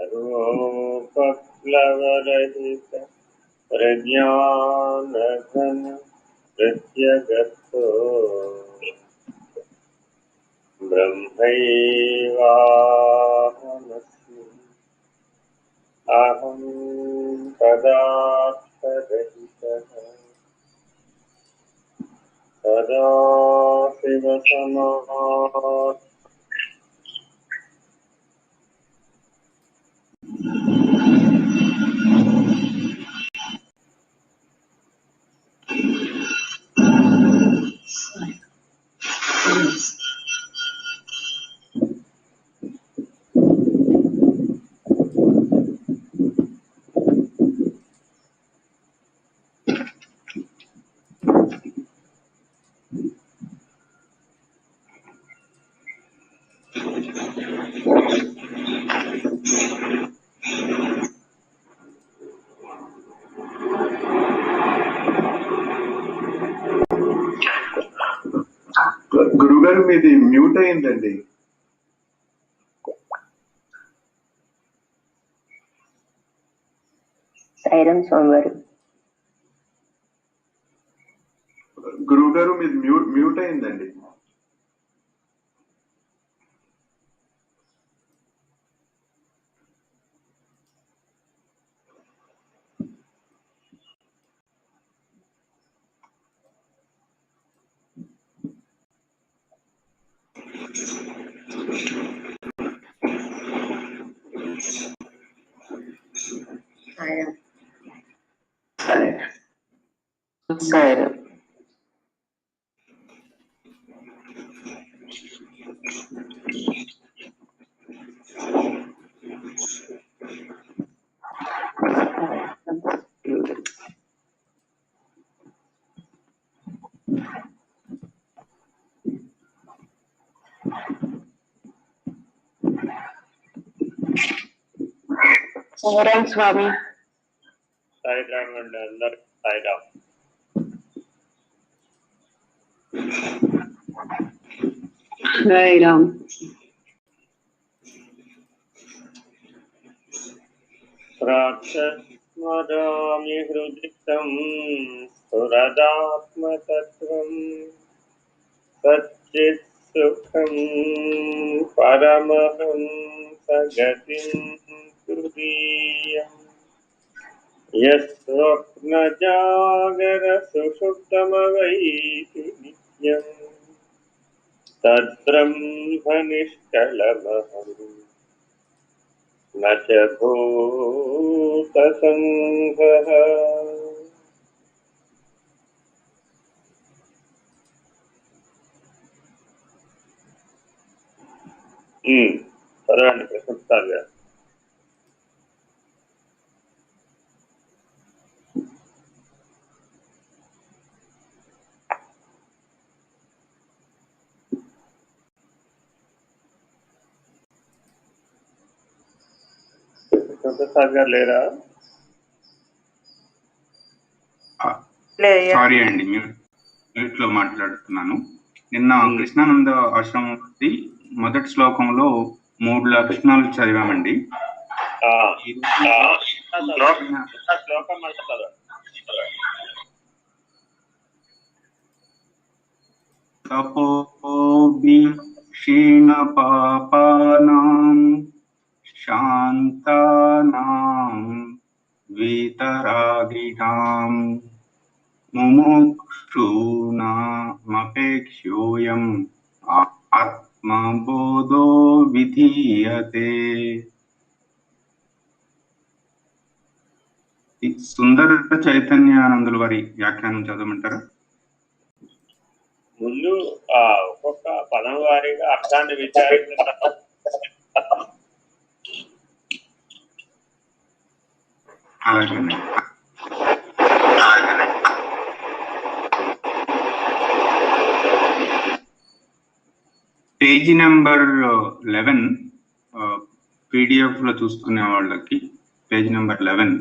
सर्वोपप्लवरहित प्रज्ञानघन प्रत्यगर्थो ब्रह्मैवाहमस्मि अहं पदार्थरहितः सदाशिवसमात् గురుగారు మీది మ్యూట్ అయిందండి. సైరన్ సోమవారం గురుగారు మీది మ్యూట్ అయిందండి. సైరన్ సైరన్ స్వామి సాయిరామ్ అండి. అందరు సాయిరామ్. సాయిరామ్ ప్రాక్షస్మరామి హృదితం స్ఫురదాత్మతత్వం సచ్చిత్ సుఖం పరమహంసగతిం తురీయం యస్వప్నజాగర సుషుప్తమవైతి నిత్యం తద్బ్రహ్మనిష్కళమహం న చ భూతసంఘః. చదవండి ప్రశంసాలు గారు. ప్రసాద్ గారు లేరా? సారీ అండి, మ్యూట్ లో మాట్లాడుతున్నాను. నిన్న కృష్ణానంద ఆశ్రమం నుండి మొదటి శ్లోకంలో 3 లక్షణాలు చదివామండి. తపోభి క్షీణ పాపానాం శాంతానాం వీతరాగిణాం ముముక్షూనామపేక్ష్యోయం ఆత్మబోధో విధీయతే. సుందర చైతన్యానందుల వారి వ్యాఖ్యానం చదవమంటారా? ముందు ఒక్కొక్క పదం వారీగా అర్థాన్ని విచారించిన అలాగే పేజీ నెంబర్ 11 పీడిఎఫ్ లో చూసుకునే వాళ్ళకి పేజీ నెంబర్ 11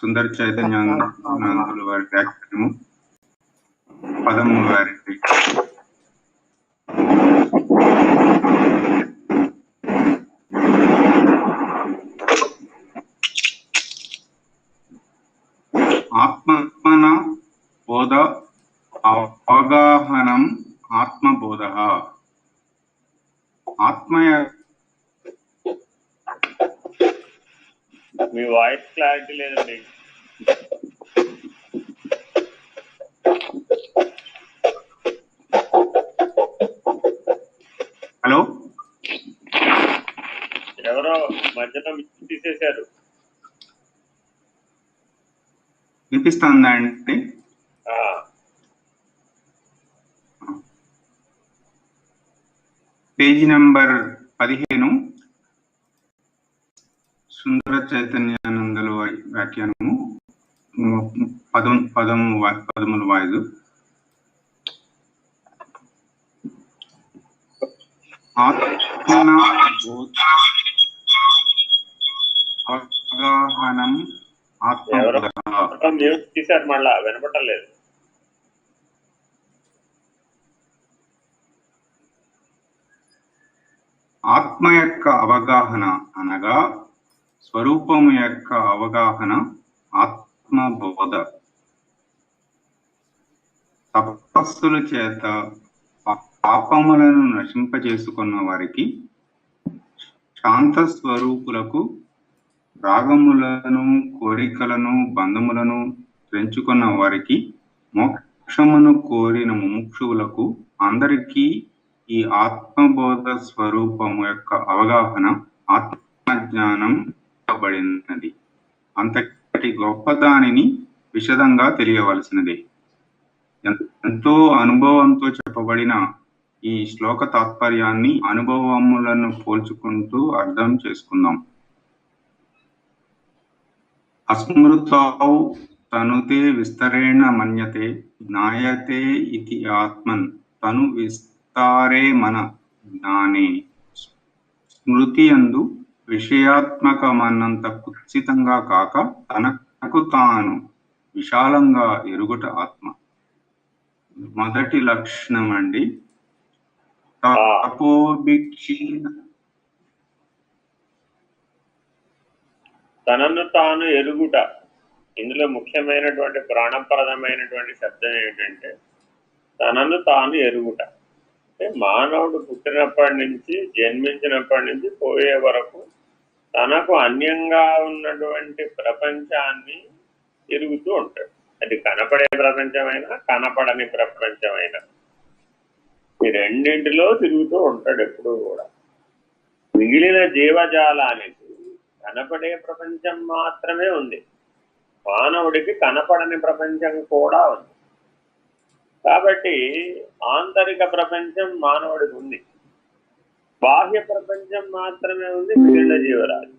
సుందర చైతన్యానందుల వారి వ్యాఖ్యానము 13 వారికి ఆత్మ మీ వాయిస్ క్లారిటీ లేదండి. హలో, ఎవరో మధ్యలో తీసేశారు. వినిపిస్తుందా అండి? పేజీ నెంబర్ 15 సుందర చైతన్యానందలు వ్యాఖ్యానము, పదముల వాయిదు. అవగాహనం మ్యూట్ తీశారు, మళ్ళా వినపడలేదు. ఆత్మ యొక్క అవగాహన అనగా స్వరూపము యొక్క అవగాహన ఆత్మబోధ. తపస్సుల చేత పాపములను నశింపజేసుకున్న వారికి, శాంత స్వరూపులకు, రాగములను, కోరికలను, బంధములను పెంచుకున్న వారికి, మోక్షమును కోరిన ముముక్షువులకు అందరికీ ఈ ఆత్మబోధ స్వరూపము యొక్క అవగాహన ఆత్మజ్ఞానం ఇవ్వబడినది. అంతటి గొప్పదానిని విశదంగా తెలియవలసినది. ఎంతో అనుభవంతో చెప్పబడిన ఈ శ్లోక తాత్పర్యాన్ని అనుభవములను పోల్చుకుంటూ అర్థం చేసుకుందాం. అస్మృతౌ తనుతే విస్తరేణ మన్యతే జ్ఞాయతే ఇతి ఆత్మన్ తను విస్తారే మన జ్ఞానే. స్మృతి యందు విషయాత్మకమన్నంత కుత్సితంగా కాక తనకు తాను విశాలంగా ఎరుగుట ఆత్మ. మొదటి లక్షణం అండి. తనను తాను ఎరుగుట. ఇందులో ముఖ్యమైనటువంటి ప్రాణప్రదమైనటువంటి శబ్దం ఏంటంటే తనను తాను ఎరుగుట. అంటే మానవుడు పుట్టినప్పటి నుంచి, జన్మించినప్పటి నుంచి పోయే వరకు తనకు అన్యంగా ఉన్నటువంటి ప్రపంచాన్ని ఎరుగుతూ ఉంటాడు. అది కనపడే ప్రపంచమైనా, కనపడని ప్రపంచమైనా ఈ రెండింటిలో తిరుగుతూ ఉంటాడు ఎప్పుడూ కూడా. మిగిలిన జీవజాలానికి కనపడే ప్రపంచం మాత్రమే ఉంది, మానవుడికి కనపడని ప్రపంచం కూడా ఉంది. కాబట్టి ఆంతరిక ప్రపంచం మానవుడికి ఉంది, బాహ్య ప్రపంచం మాత్రమే ఉంది మిగిలిన జీవరాశి.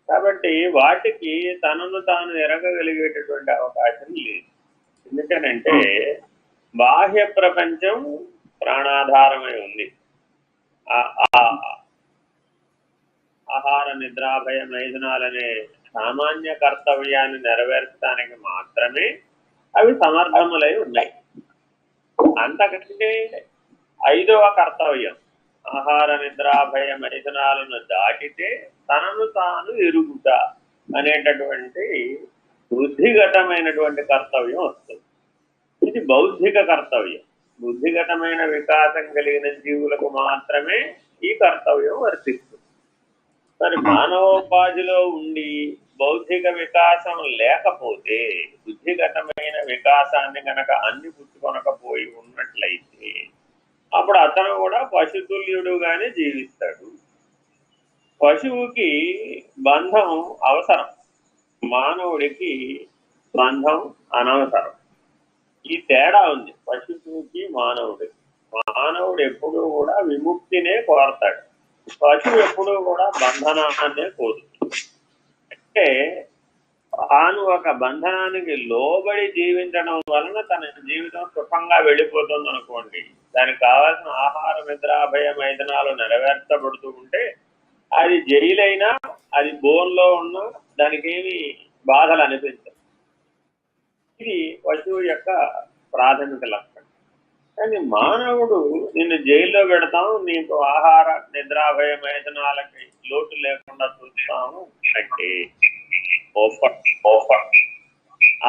కాబట్టి వాటికి తనను తాను ఎరగగలిగేటటువంటి అవకాశం లేదు. ఎందుకనంటే బాహ్య ప్రపంచం ప్రాణాధారమై ఉంది. ఆహార నిద్రాభయ మైథునాలనే సామాన్య కర్తవ్యాన్ని నెరవేర్చడానికి మాత్రమే అవి సమర్థములై ఉన్నాయి. అంతకంటే 5వ కర్తవ్యం ఆహార నిద్రాభయ మైథునాలను దాటితే తనను తాను ఎరుగుట అనేటటువంటి బుద్ధిగతమైనటువంటి కర్తవ్యం వస్తుంది. ఇది బౌద్ధిక కర్తవ్యం. బుద్ధిగతమైన వికాసం కలిగిన జీవులకు మాత్రమే ఈ కర్తవ్యం వర్తిస్తుంది. మరి మానవోపాధిలో ఉండి బౌద్ధిక వికాసం లేకపోతే, బుద్ధిగతమైన వికాసాన్ని కనుక పుచ్చుకొనకపోయి ఉన్నట్లయితే అప్పుడు అతను కూడా పశుతుల్యుడుగానే జీవిస్తాడు. పశువుకి బంధం అవసరం, మానవుడికి బంధం అనవసరం. ఈ తేడా ఉంది పశువుకి మానవుడికి. మానవుడు ఎప్పుడూ కూడా విముక్తినే కోరతాడు, పశువు ఎప్పుడూ కూడా బంధనాన్నే కోరుతుంది. అంటే తాను ఒక బంధనానికి లోబడి జీవించడం వలన తన జీవితం సుఖంగా వెళ్ళిపోతుంది అనుకోండి. దానికి కావాల్సిన ఆహార నిద్రాభయ మైదనాలు నెరవేర్చబడుతూ ఉంటే అది జైలైనా, అది బోన్లో ఉన్నా దానికి ఏమి బాధలు అనిపించదు. ఇది పశువు యొక్క ప్రాథమిక లక్షణం. కానీ మానవుడు నిన్ను జైల్లో పెడతాం, నీకు ఆహార నిద్రాభయ మైదనాలకి లోటు లేకుండా చూస్తాము అంటే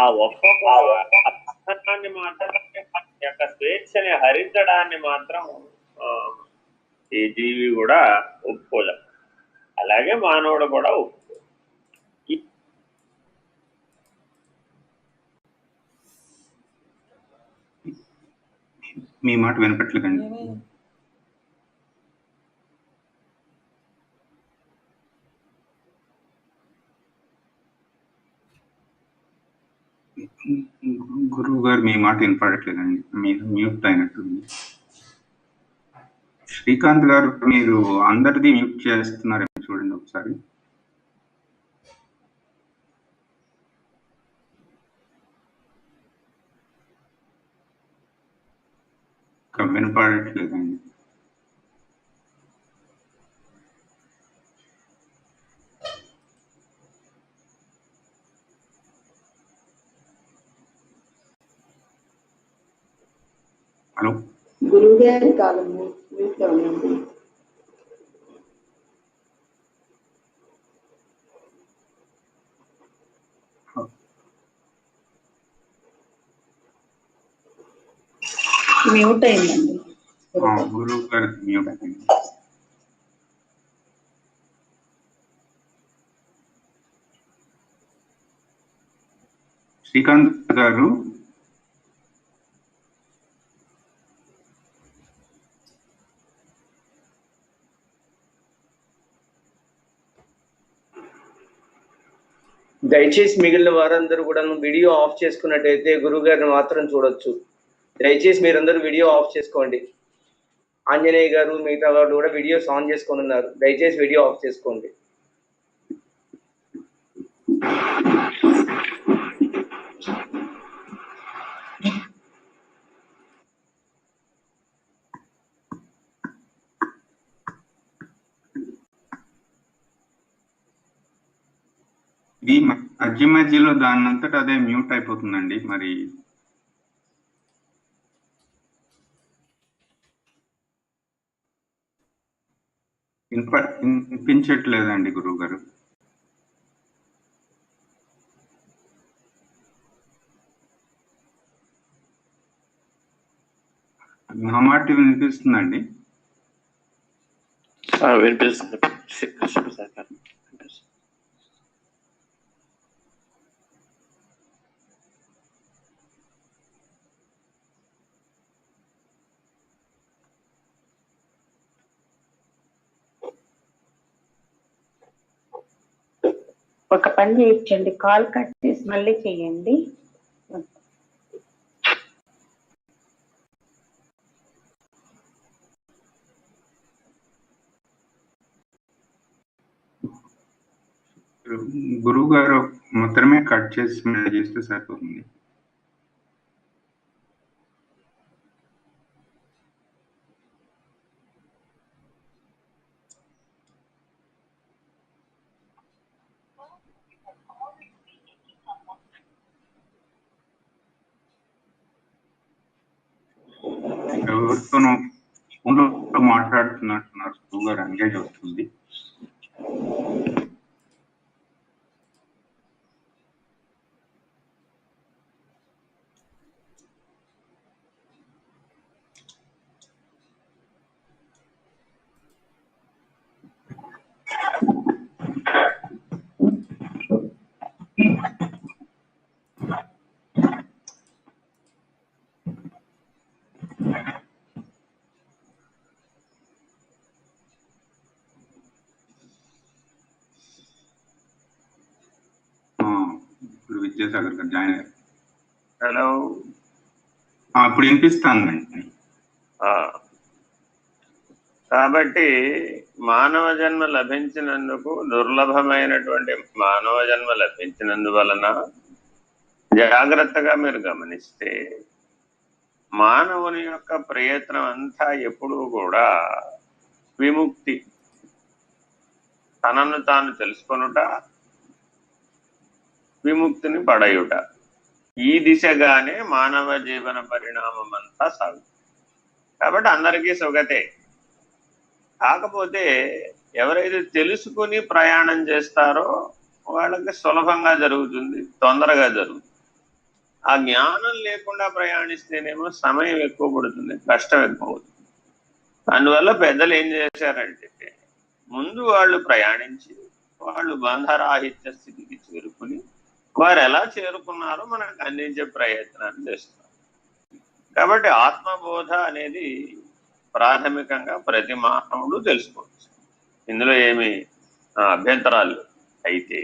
ఆ ఒప్పందాన్ని మాత్రం యొక్క స్వేచ్ఛని హరించడాన్ని మాత్రం ఏ జీవి కూడా ఒప్పుకోలేం. అలాగే మానవుడు కూడా ఒప్పుకో. మీ మాట వినపట్లేదండి. గురువు గారు మీ మాట వినపడట్లేదండి, మీరు మ్యూట్ అయినట్టుంది. శ్రీకాంత్ గారు మీరు అందరిది మ్యూట్ చేస్తున్నారేమో చూడండి ఒకసారి. వినపడట్లేదండి. హలో గురువు గారి కాలము మీట్లో ఉండండి. మ్యూట్ అయిందండి. గురువు గారు మ్యూట్ అయింది. శ్రీకాంత్ గారు దయచేసి మిగిలిన వారందరూ కూడా వీడియో ఆఫ్ చేసుకున్నట్టయితే గురువు గారిని మాత్రం చూడొచ్చు. దయచేసి మీరందరూ వీడియో ఆఫ్ చేసుకోండి. ఆంజనేయ గారు మిగతా వాళ్ళు కూడా వీడియోస్ ఆన్ చేసుకొని ఉన్నారు. దయచేసి వీడియో ఆఫ్ చేసుకోండి. ఇది మధ్య మధ్యలో దాని అంతటా అదే మ్యూట్ అయిపోతుందండి. మరి వినిపించట్లేదండి గురువు గారు. నా మాట వినిపిస్తుందండి? వినిపిస్తుంది. ఒక పని చేయించండి, కాల్ కట్ చేసి మళ్ళీ చేయండి. గురువు గారు మాత్రమే కట్ చేసి మళ్ళీ చేస్తే సరిపోతుంది. ఎవరితోనూ ఫోన్లో మాట్లాడుతున్నట్టున్నారు గురువు గారు, ఎంగేజ్ అవుతుంది. ఇప్పుడు విద్యాసాగర్ గారు జాయిన్ అయ్యారు. హలో, ఇప్పుడు వినిపిస్తానండి. కాబట్టి మానవ జన్మ లభించినందుకు, దుర్లభమైనటువంటి మానవ జన్మ లభించినందువలన జాగ్రత్తగా మీరు గమనిస్తే మానవుని యొక్క ప్రయత్నం అంతా ఎప్పుడూ కూడా విముక్తి, తనను తాను తెలుసుకొనుట, విముక్తిని పడయుట, ఈ దిశగానే మానవ జీవన పరిణామం అంతా సాగుతుంది. కాబట్టి అందరికీ సుగతే. కాకపోతే ఎవరైతే తెలుసుకుని ప్రయాణం చేస్తారో వాళ్ళకి సులభంగా జరుగుతుంది, తొందరగా జరుగుతుంది. ఆ జ్ఞానం లేకుండా ప్రయాణిస్తేనేమో సమయం ఎక్కువ పడుతుంది, కష్టం ఎక్కువ అవుతుంది. అందువల్ల పెద్దలు ఏం చేశారంటే ముందు వాళ్ళు ప్రయాణించి వాళ్ళు బంధరాహిత్య స్థితికి చేరుకుని వారు ఎలా చేరుకున్నారో మనకు అందించే ప్రయత్నాన్ని చేస్తున్నారు. కాబట్టి ఆత్మబోధ అనేది ప్రాథమికంగా ప్రతి మానవుడు తెలుసుకోవచ్చు, ఇందులో ఏమి అభ్యంతరాలు. అయితే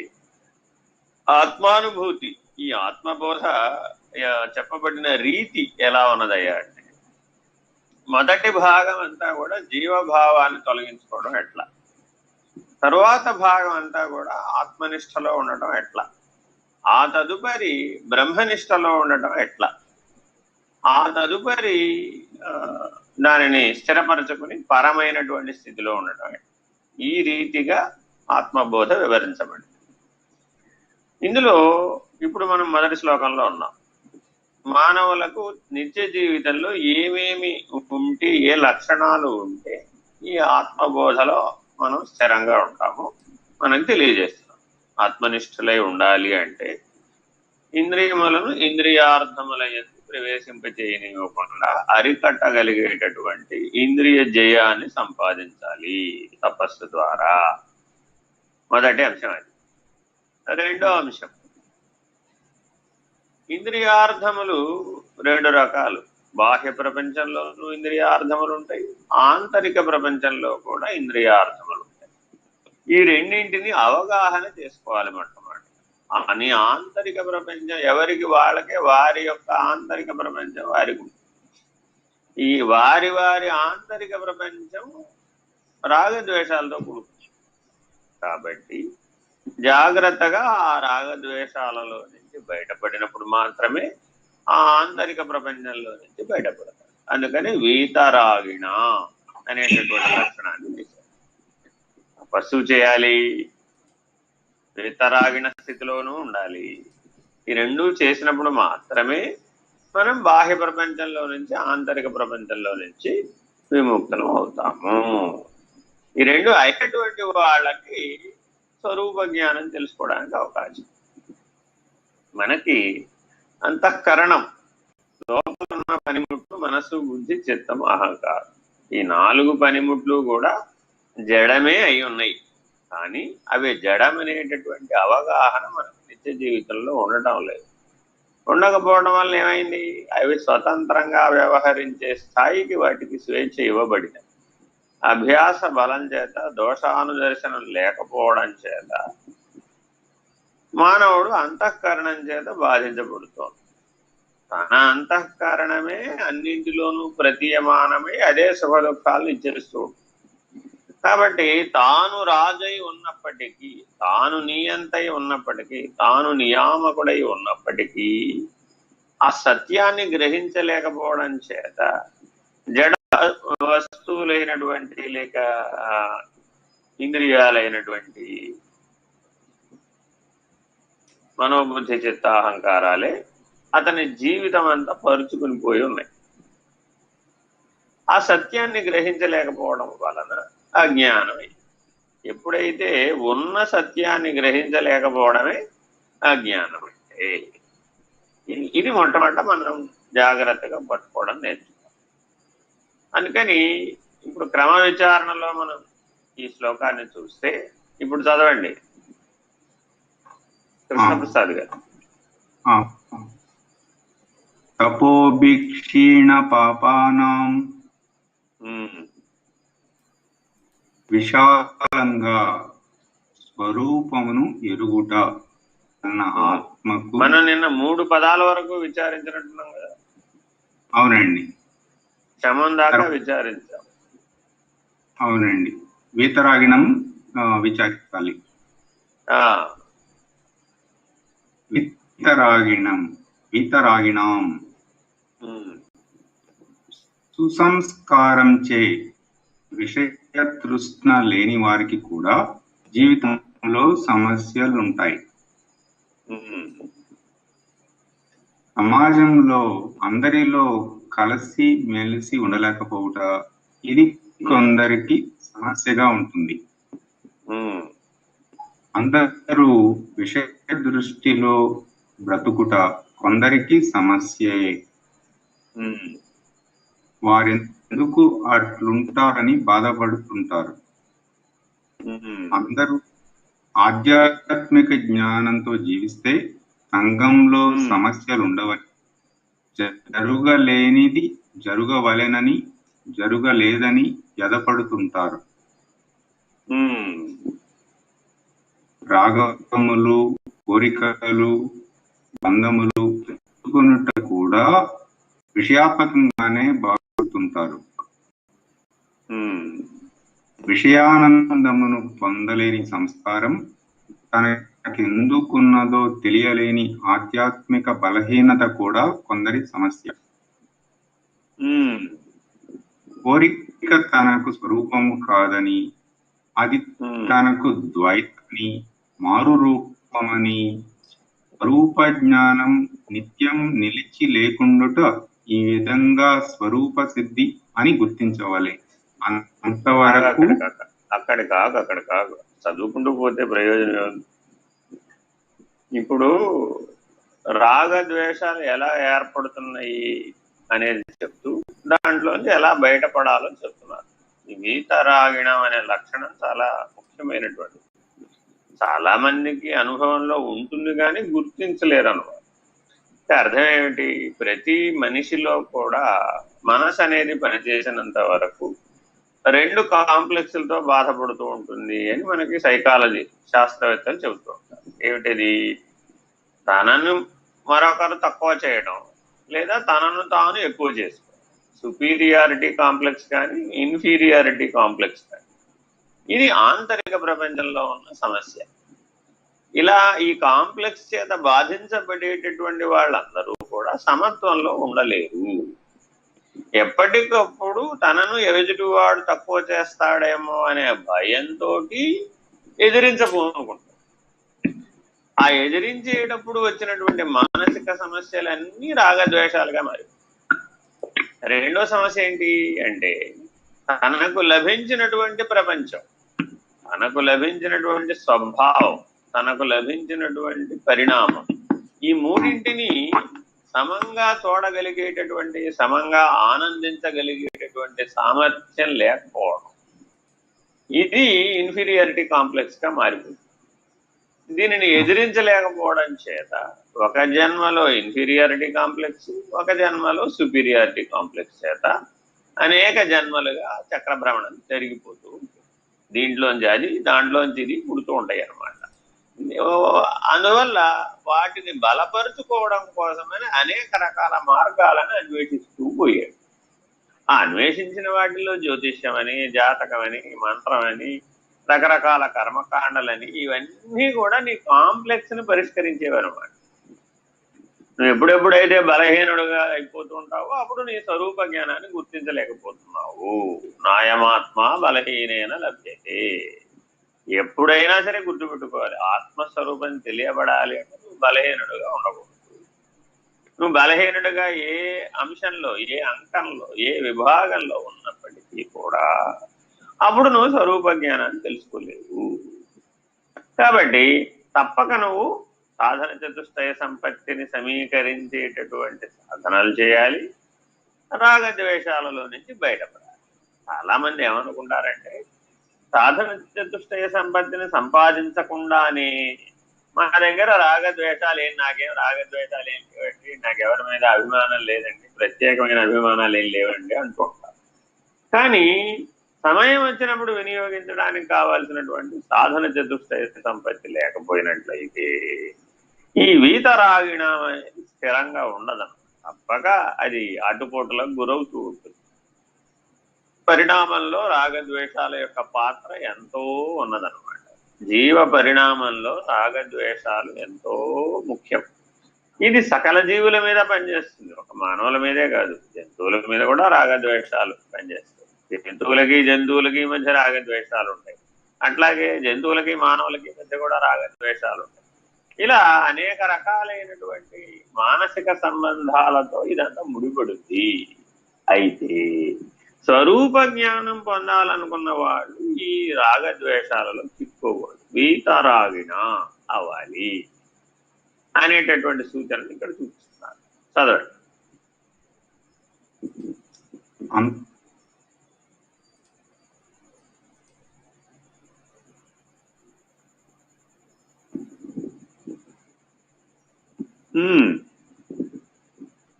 ఆత్మానుభూతి, ఈ ఆత్మబోధ చెప్పబడిన రీతి ఎలా ఉన్నదయ్యా అంటే మొదటి భాగం అంతా కూడా జీవభావాన్ని తొలగించుకోవడం ఎట్లా, తరువాత భాగం అంతా కూడా ఆత్మనిష్టలో ఉండటం ఎట్లా, ఆ తదుపరి బ్రహ్మనిష్టలో ఉండటం ఎట్లా, ఆ తదుపరి దానిని స్థిరపరచుకుని పరమైనటువంటి స్థితిలో ఉండటం, ఈ రీతిగా ఆత్మబోధ వివరించబడింది. ఇందులో ఇప్పుడు మనం మొదటి శ్లోకంలో ఉన్నాం. మానవులకు నిత్య జీవితంలో ఏమేమి ఉంటే, ఏ లక్షణాలు ఉంటే ఈ ఆత్మబోధలో మనం స్థిరంగా ఉంటాము మనకు తెలియజేస్తున్నాం. ఆత్మనిష్ఠులై ఉండాలి అంటే ఇంద్రియములను ఇంద్రియార్థముల యందు ప్రవేశింపచేయనివ్వకుండా అరికట్టగలిగేటటువంటి ఇంద్రియ జయాన్ని సంపాదించాలి తపస్సు ద్వారా. మొదటి అంశం అది. రెండో అంశం, ఇంద్రియార్థములు రెండు రకాలు. బాహ్య ప్రపంచంలోనూ ఇంద్రియార్థములు ఉంటాయి, ఆంతరిక ప్రపంచంలో కూడా ఇంద్రియార్థములు ఉంటాయి. ఈ రెండింటిని అవగాహన చేసుకోవాలి మొట్టమొదటి. అని ఆంతరిక ప్రపంచం ఎవరికి వాళ్ళకే వారి యొక్క ఆంతరిక ప్రపంచం వారికి ఉంటుంది. ఈ వారి వారి ఆంతరిక ప్రపంచం రాగద్వేషాలతో కూడుకుంది. కాబట్టి జాగ్రత్తగా ఆ రాగద్వేషాలలో నుంచి బయటపడినప్పుడు మాత్రమే ఆ ఆంతరిక ప్రపంచంలో నుంచి బయటపడతారు. అందుకని వీతరాగిణ అనేటటువంటి లక్షణాన్ని తీశారు. తపస్సు చేయాలి, వీతరాగిణ స్థితిలోనూ ఉండాలి. ఈ రెండూ చేసినప్పుడు మాత్రమే మనం బాహ్య ప్రపంచంలో నుంచి ఆంతరిక ప్రపంచంలో నుంచి విముక్తం అవుతాము. ఈ రెండు అయినటువంటి వాళ్ళకి స్వరూప జ్ఞానం తెలుసుకోవడానికి అవకాశం. మనకి అంతఃకరణం లోపల ఉన్న పనిముట్లు మనసు, బుద్ధి, చిత్తం, అహంకారం, ఈ 4 పనిముట్లు కూడా జడమే అయి ఉన్నాయి. కానీ అవి జడమనేటటువంటి అవగాహన మనకు నిత్య జీవితంలో ఉండటం లేదు. ఉండకపోవడం వల్ల ఏమైంది, అవి స్వతంత్రంగా వ్యవహరించే స్థాయికి వాటికి స్వేచ్ఛ ఇవ్వబడింది. అభ్యాస బలం చేత, దోషానుదర్శనం లేకపోవడం చేత మానవుడు అంతఃకరణం చేత బాధించబడుతోంది. తన అంతఃకరణమే అన్నింటిలోనూ ప్రతీయమానమై అదే సుఖ దుఃఖాలను ఇచ్చేస్తూ ఉంటుంది. కాబట్టి తాను రాజై ఉన్నప్పటికీ, తాను నియంతై ఉన్నప్పటికీ, తాను నియామకుడై ఉన్నప్పటికీ ఆ సత్యాన్ని గ్రహించలేకపోవడం చేత జడ వస్తువులైనటువంటి లేక ఇంద్రియాలైనటువంటి మనోబుద్ధి చిత్త అహంకారాలే అతని జీవితం అంతా పరుచుకుని పోయి ఉన్నాయి. ఆ సత్యాన్ని గ్రహించలేకపోవడం వలన అజ్ఞానమై, ఎప్పుడైతే ఉన్న సత్యాన్ని గ్రహించలేకపోవడమే అజ్ఞానం అంటే, ఇది మొట్టమొదట మనం జాగ్రత్తగా పట్టుకోవడం నేర్చుకోవాలి. అందుకని ఇప్పుడు క్రమ విచారణలో మనం ఈ శ్లోకాన్ని చూస్తే, ఇప్పుడు చదవండి కృష్ణప్రసాద్ గారు. తపోభిక్షీణ పాపానాం విశాలంగా స్వరూపమును ఎరుగుట అన్న ఆత్మకు. మనం నిన్న 3 పదాల వరకు విచారించినట్టున్నాం కదా. అవునండి, క్షమం దాకా విచారించాం. అవునండి, వీతరాగిణం విచారించాలి. వీతరాగిణం సుసంస్కారం చే విషయ తృష్ణ లేని వారికి కూడా జీవితంలో సమస్యలుంటాయి. సమాజంలో అందరిలో కలిసి మెలిసి ఉండలేకపోవుట, ఇది కొందరికి సమస్యగా ఉంటుంది. అందరూ విషయ దృష్టిలో బ్రతుకుట కొందరికి సమస్యే. వారెందుకు అట్లుంటారని బాధపడుతుంటారు. అందరూ ఆధ్యాత్మిక జ్ఞానంతో జీవిస్తే సంఘంలో సమస్యలు ఉండవని, జరగలేనిది జరగవలెనని, జరగలేదని ఎదపడుతుంటారు. రాగములు, కోరికలు, బంధములు పెట్టుకున్నట్టు కూడా విషయాత్మకంగానే బాగుతుంటారు. విషయానందమును పొందలేని సంస్కారం, తనకెందుకున్నదో తెలియలేని ఆధ్యాత్మిక బలహీనత కూడా కొందరి సమస్య. కోరిక తనకు స్వరూపము కాదని, అది తనకు ద్వైతమని, మారు రూపమని, స్వరూప జ్ఞానం నిత్యం నిలిచి లేకుండుట ఈ విధంగా స్వరూప సిద్ధి అని గుర్తించవాలి. అంతవరకు అక్కడ కాదు చదువుకుంటూ పోతే ప్రయోజనం. ఇప్పుడు రాగద్వేషాలు ఎలా ఏర్పడుతున్నాయి అనేది చెప్తూ దాంట్లోంచి ఎలా బయటపడాలో చెప్తున్నారు. ఈ వీతరాగిణం అనే లక్షణం చాలా ముఖ్యమైనటువంటి, చాలా మందికి అనుభవంలో ఉంటుంది కానీ గుర్తించలేరు అనమాట. అర్థం ఏమిటి? ప్రతి మనిషిలో కూడా మనసు అనేది పనిచేసినంత వరకు 2 కాంప్లెక్స్లతో బాధపడుతూ ఉంటుంది అని మనకి సైకాలజీ శాస్త్రవేత్తలు చెబుతూ ఉంటారు. ఏమిటిది? తనను మరొకరు తక్కువ చేయడం, లేదా తనను తాను ఎక్కువ చేసుకోవడం. సుపీరియారిటీ కాంప్లెక్స్ కానీ, ఇన్ఫీరియారిటీ కాంప్లెక్స్ కానీ. ఇది ఆంతరిక ప్రపంచంలో ఉన్న సమస్య. ఇలా ఈ కాంప్లెక్స్ చేత బాధించబడేటటువంటి వాళ్ళందరూ కూడా సమత్వంలో ఉండలేరు. ఎప్పటికప్పుడు తనను ఎదుటివాడు తక్కువ చేస్తాడేమో అనే భయంతో ఎదిరించబోనుకుంటాడు. ఆ ఎదిరించేటప్పుడు వచ్చినటువంటి మానసిక సమస్యలన్నీ రాగద్వేషాలుగా మారి. రెండో సమస్య ఏంటి అంటే, తనకు లభించినటువంటి ప్రపంచం, తనకు లభించినటువంటి స్వభావం, తనకు లభించినటువంటి పరిణామం, ఈ మూడింటిని సమంగా చూడగలిగేటటువంటి, సమంగా ఆనందించగలిగేటటువంటి సామర్థ్యం లేకపోవడం, ఇది ఇన్ఫీరియారిటీ కాంప్లెక్స్ గా మారిపోతుంది. దీనిని ఎదిరించలేకపోవడం చేత ఒక జన్మలో ఇన్ఫీరియారిటీ కాంప్లెక్స్, ఒక జన్మలో సుపీరియారిటీ కాంప్లెక్స్ చేత అనేక జన్మలుగా చక్రభ్రమణం జరిగిపోతూ ఉంటుంది. దీంట్లోంచి అది, దాంట్లోంచి ఇది పుడుతూ ఉంటాయి అన్నమాట. అందువల్ల వాటిని బలపరుచుకోవడం కోసమని అనేక రకాల మార్గాలను అన్వేషిస్తూ పోయాడు. ఆ అన్వేషించిన వాటిలో జ్యోతిష్యమని, జాతకమని, మంత్రమని, రకరకాల కర్మకాండలని, ఇవన్నీ కూడా నీ కాంప్లెక్స్ ని పరిష్కరించేవన్నమాట. నువ్వు ఎప్పుడెప్పుడైతే బలహీనుడుగా అయిపోతూ ఉంటావో అప్పుడు నీ స్వరూప జ్ఞానాన్ని గుర్తించలేకపోతున్నావు. నాయమాత్మ బలహీనేన లభ్యతే. ఎప్పుడైనా సరే గుర్తుపెట్టుకోవాలి, ఆత్మస్వరూపం తెలియబడాలి అంటే నువ్వు బలహీనుడుగా ఉండకూడదు. నువ్వు బలహీనుడుగా ఏ అంశంలో, ఏ అంకంలో, ఏ విభాగంలో ఉన్నప్పటికీ కూడా అప్పుడు నువ్వు స్వరూప జ్ఞానాన్ని తెలుసుకోలేవు. కాబట్టి తప్పక నువ్వు సాధన చతుష్టయ సంపత్తిని సమీకరించేటటువంటి సాధనలు చేయాలి, రాగద్వేషాలలో నుంచి బయటపడాలి. చాలా మంది ఏమనుకుంటారంటే, సాధన చతుష్టయ సంపత్తిని సంపాదించకుండానే మా దగ్గర రాగద్వేషాలు నాకేం రాగద్వేషాలు ఏం లేవండి, నాకెవరి మీద అభిమానం లేదండి, ప్రత్యేకమైన అభిమానాలు ఏం లేవండి అంటుంటారు. కానీ సమయం వచ్చినప్పుడు వినియోగించడానికి కావాల్సినటువంటి సాధన చతుష్టయ సంపత్తి లేకపోయినట్లయితే ఈ వీతరాగిణం అనేది స్థిరంగా ఉండదన్నమాట. తప్పక అది ఆటుపోటులకు గురవుతూ ఉంటుంది. పరిణామంలో రాగద్వేషాల యొక్క పాత్ర ఎంతో ఉన్నదన్నమాట. జీవ పరిణామంలో రాగద్వేషాలు ఎంతో ముఖ్యం. ఇది సకల జీవుల మీద పనిచేస్తుంది, ఒక మానవుల మీదే కాదు, జంతువుల మీద కూడా రాగద్వేషాలు పనిచేస్తాయి. జంతువులకి మధ్య రాగద్వేషాలు ఉంటాయి. అట్లాగే జంతువులకి మానవులకి మధ్య కూడా రాగద్వేషాలు ఉంటాయి. ఇలా అనేక రకాలైనటువంటి మానసిక సంబంధాలతో ఇదంతా ముడిపడుద్ది. అయితే స్వరూప జ్ఞానం పొందాలనుకున్న వాళ్ళు ఈ రాగద్వేషాలలో చిక్కుకోకూడదు, వీతరాగిణ అవ్వాలి అనేటటువంటి సూచనలు ఇక్కడ చూపిస్తున్నారు. చదవండి. అం-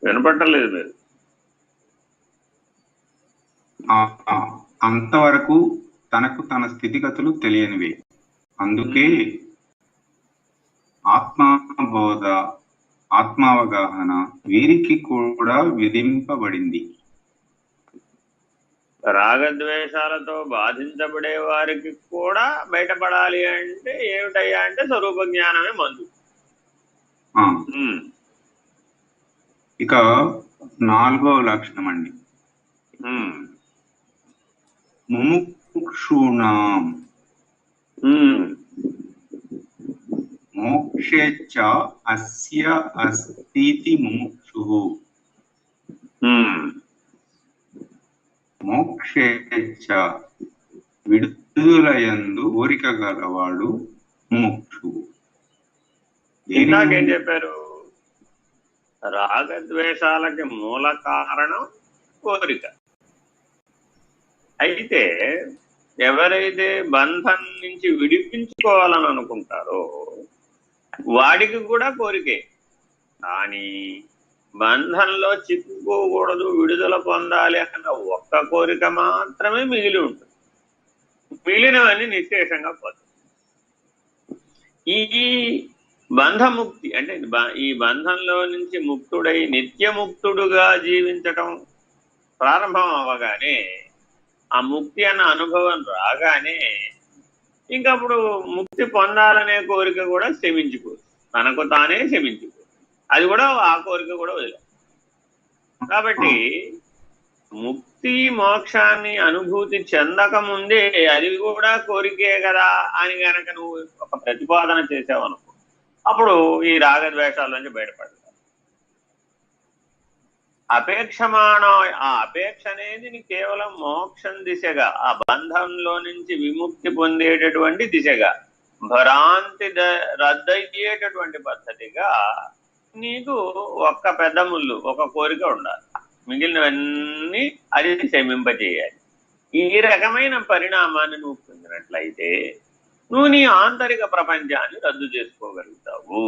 వినపట్టలేదు మీరు. అంతవరకు తనకు తన స్థితిగతులు తెలియనివే. అందుకే ఆత్మబోధ, ఆత్మావగాహన వీరికి కూడా విధింపబడింది. రాగద్వేషాలతో బాధించబడే వారికి కూడా బయటపడాలి అంటే ఏమిటయ్యా అంటే స్వరూప జ్ఞానమే మందు. ఇక 4వ లక్షణం అండి, ముముక్షూణాం మోక్షేచ్చ అస్య అస్తితి ముముక్షుః. మోక్షేచ్చ విడుదలయందు కోరిక గలవాడు ముముక్షువు. ఇందాకేం చెప్పారు? రాగద్వేషాలకి మూల కారణం కోరిక. అయితే ఎవరైతే బంధం నుంచి విడిపించుకోవాలని అనుకుంటారో వాడికి కూడా కోరికే. కానీ బంధంలో చిక్కుకోకూడదు, విడుదల పొందాలి అన్న ఒక్క కోరిక మాత్రమే మిగిలి ఉంటుంది. మిగిలినవన్నీ నిశ్శేషంగా పోతాయి. ఈ బంధముక్తి అంటే ఈ బంధంలో నుంచి ముక్తుడై నిత్యముక్తుడుగా జీవించటం ప్రారంభం అవ్వగానే, ఆ ముక్తి అన్న అనుభవం రాగానే ఇంకప్పుడు ముక్తి పొందాలనే కోరిక కూడా శమించుకోదు, తనకు తానే శమించుకోదు. అది కూడా ఆ కోరిక కూడా వదిలేదు. కాబట్టి ముక్తి మోక్షాన్ని అనుభూతి చెందక ముందే అది కూడా కోరికే కదా అని గనక నువ్వు ఒక ప్రతిపాదన చేసావనుకో, అప్పుడు ఈ రాగద్వేషాల నుంచి బయటపడతావు. ఆ అపేక్ష అనేది కేవలం మోక్షం దిశగా, ఆ బంధంలో నుంచి విముక్తి పొందేటటువంటి దిశగా, భ్రాంతి రద్దయ్యేటటువంటి పద్ధతిగా నీకు ఒక్క పెద్ద ముళ్ళు, ఒక కోరిక ఉండాలి. మిగిలినవన్నీ అది శమింపజేయాలి. ఈ రకమైన పరిణామాన్ని నువ్వు పొందినట్లయితే నువ్వు నీ ఆంతరిక ప్రపంచాన్ని రద్దు చేసుకోగలుగుతావు.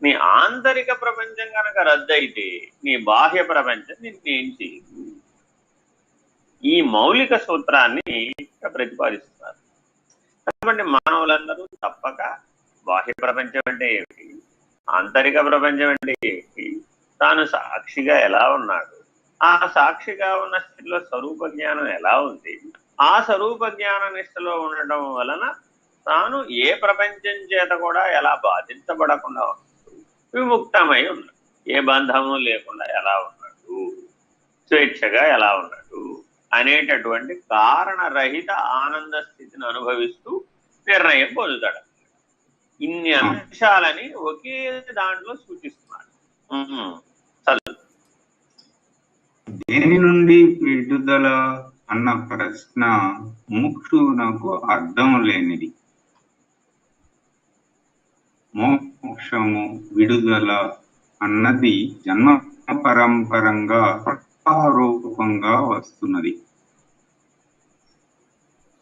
నీ ఆంతరిక ప్రపంచం కనుక రద్దయితే నీ బాహ్య ప్రపంచం నిన్నేం చేయదు. ఈ మౌలిక సూత్రాన్ని ప్రతిపాదిస్తున్నారు. కాబట్టి మానవులందరూ తప్పక బాహ్య ప్రపంచం అంటే ఏమిటి, ఆంతరిక ప్రపంచం అంటే ఏమిటి, తాను సాక్షిగా ఎలా ఉన్నాడు, ఆ సాక్షిగా ఉన్న స్థితిలో స్వరూప జ్ఞానం ఎలా ఉంది, ఆ స్వరూప జ్ఞాన నిష్టలో ఉండటం వలన తాను ఏ ప్రపంచం చేత కూడా ఎలా బాధించబడకుండా విముక్తమై ఉన్నాడు, ఏ బంధము లేకుండా ఎలా ఉన్నాడు, స్వేచ్ఛగా ఎలా ఉన్నాడు అనేటటువంటి కారణరహిత ఆనంద స్థితిని అనుభవిస్తూ నిర్ణయం పొందుతాడు. ఇన్ని అంశాలని ఒకే దాంట్లో సూచిస్తున్నాడు. దేని నుండి విడుదల అన్న ప్రశ్న ముముక్షువునకు అర్థం లేనిది. మోక్షము, విడుదల అన్నది జన్మ పరంపరంగా రూపంగా వస్తున్నది.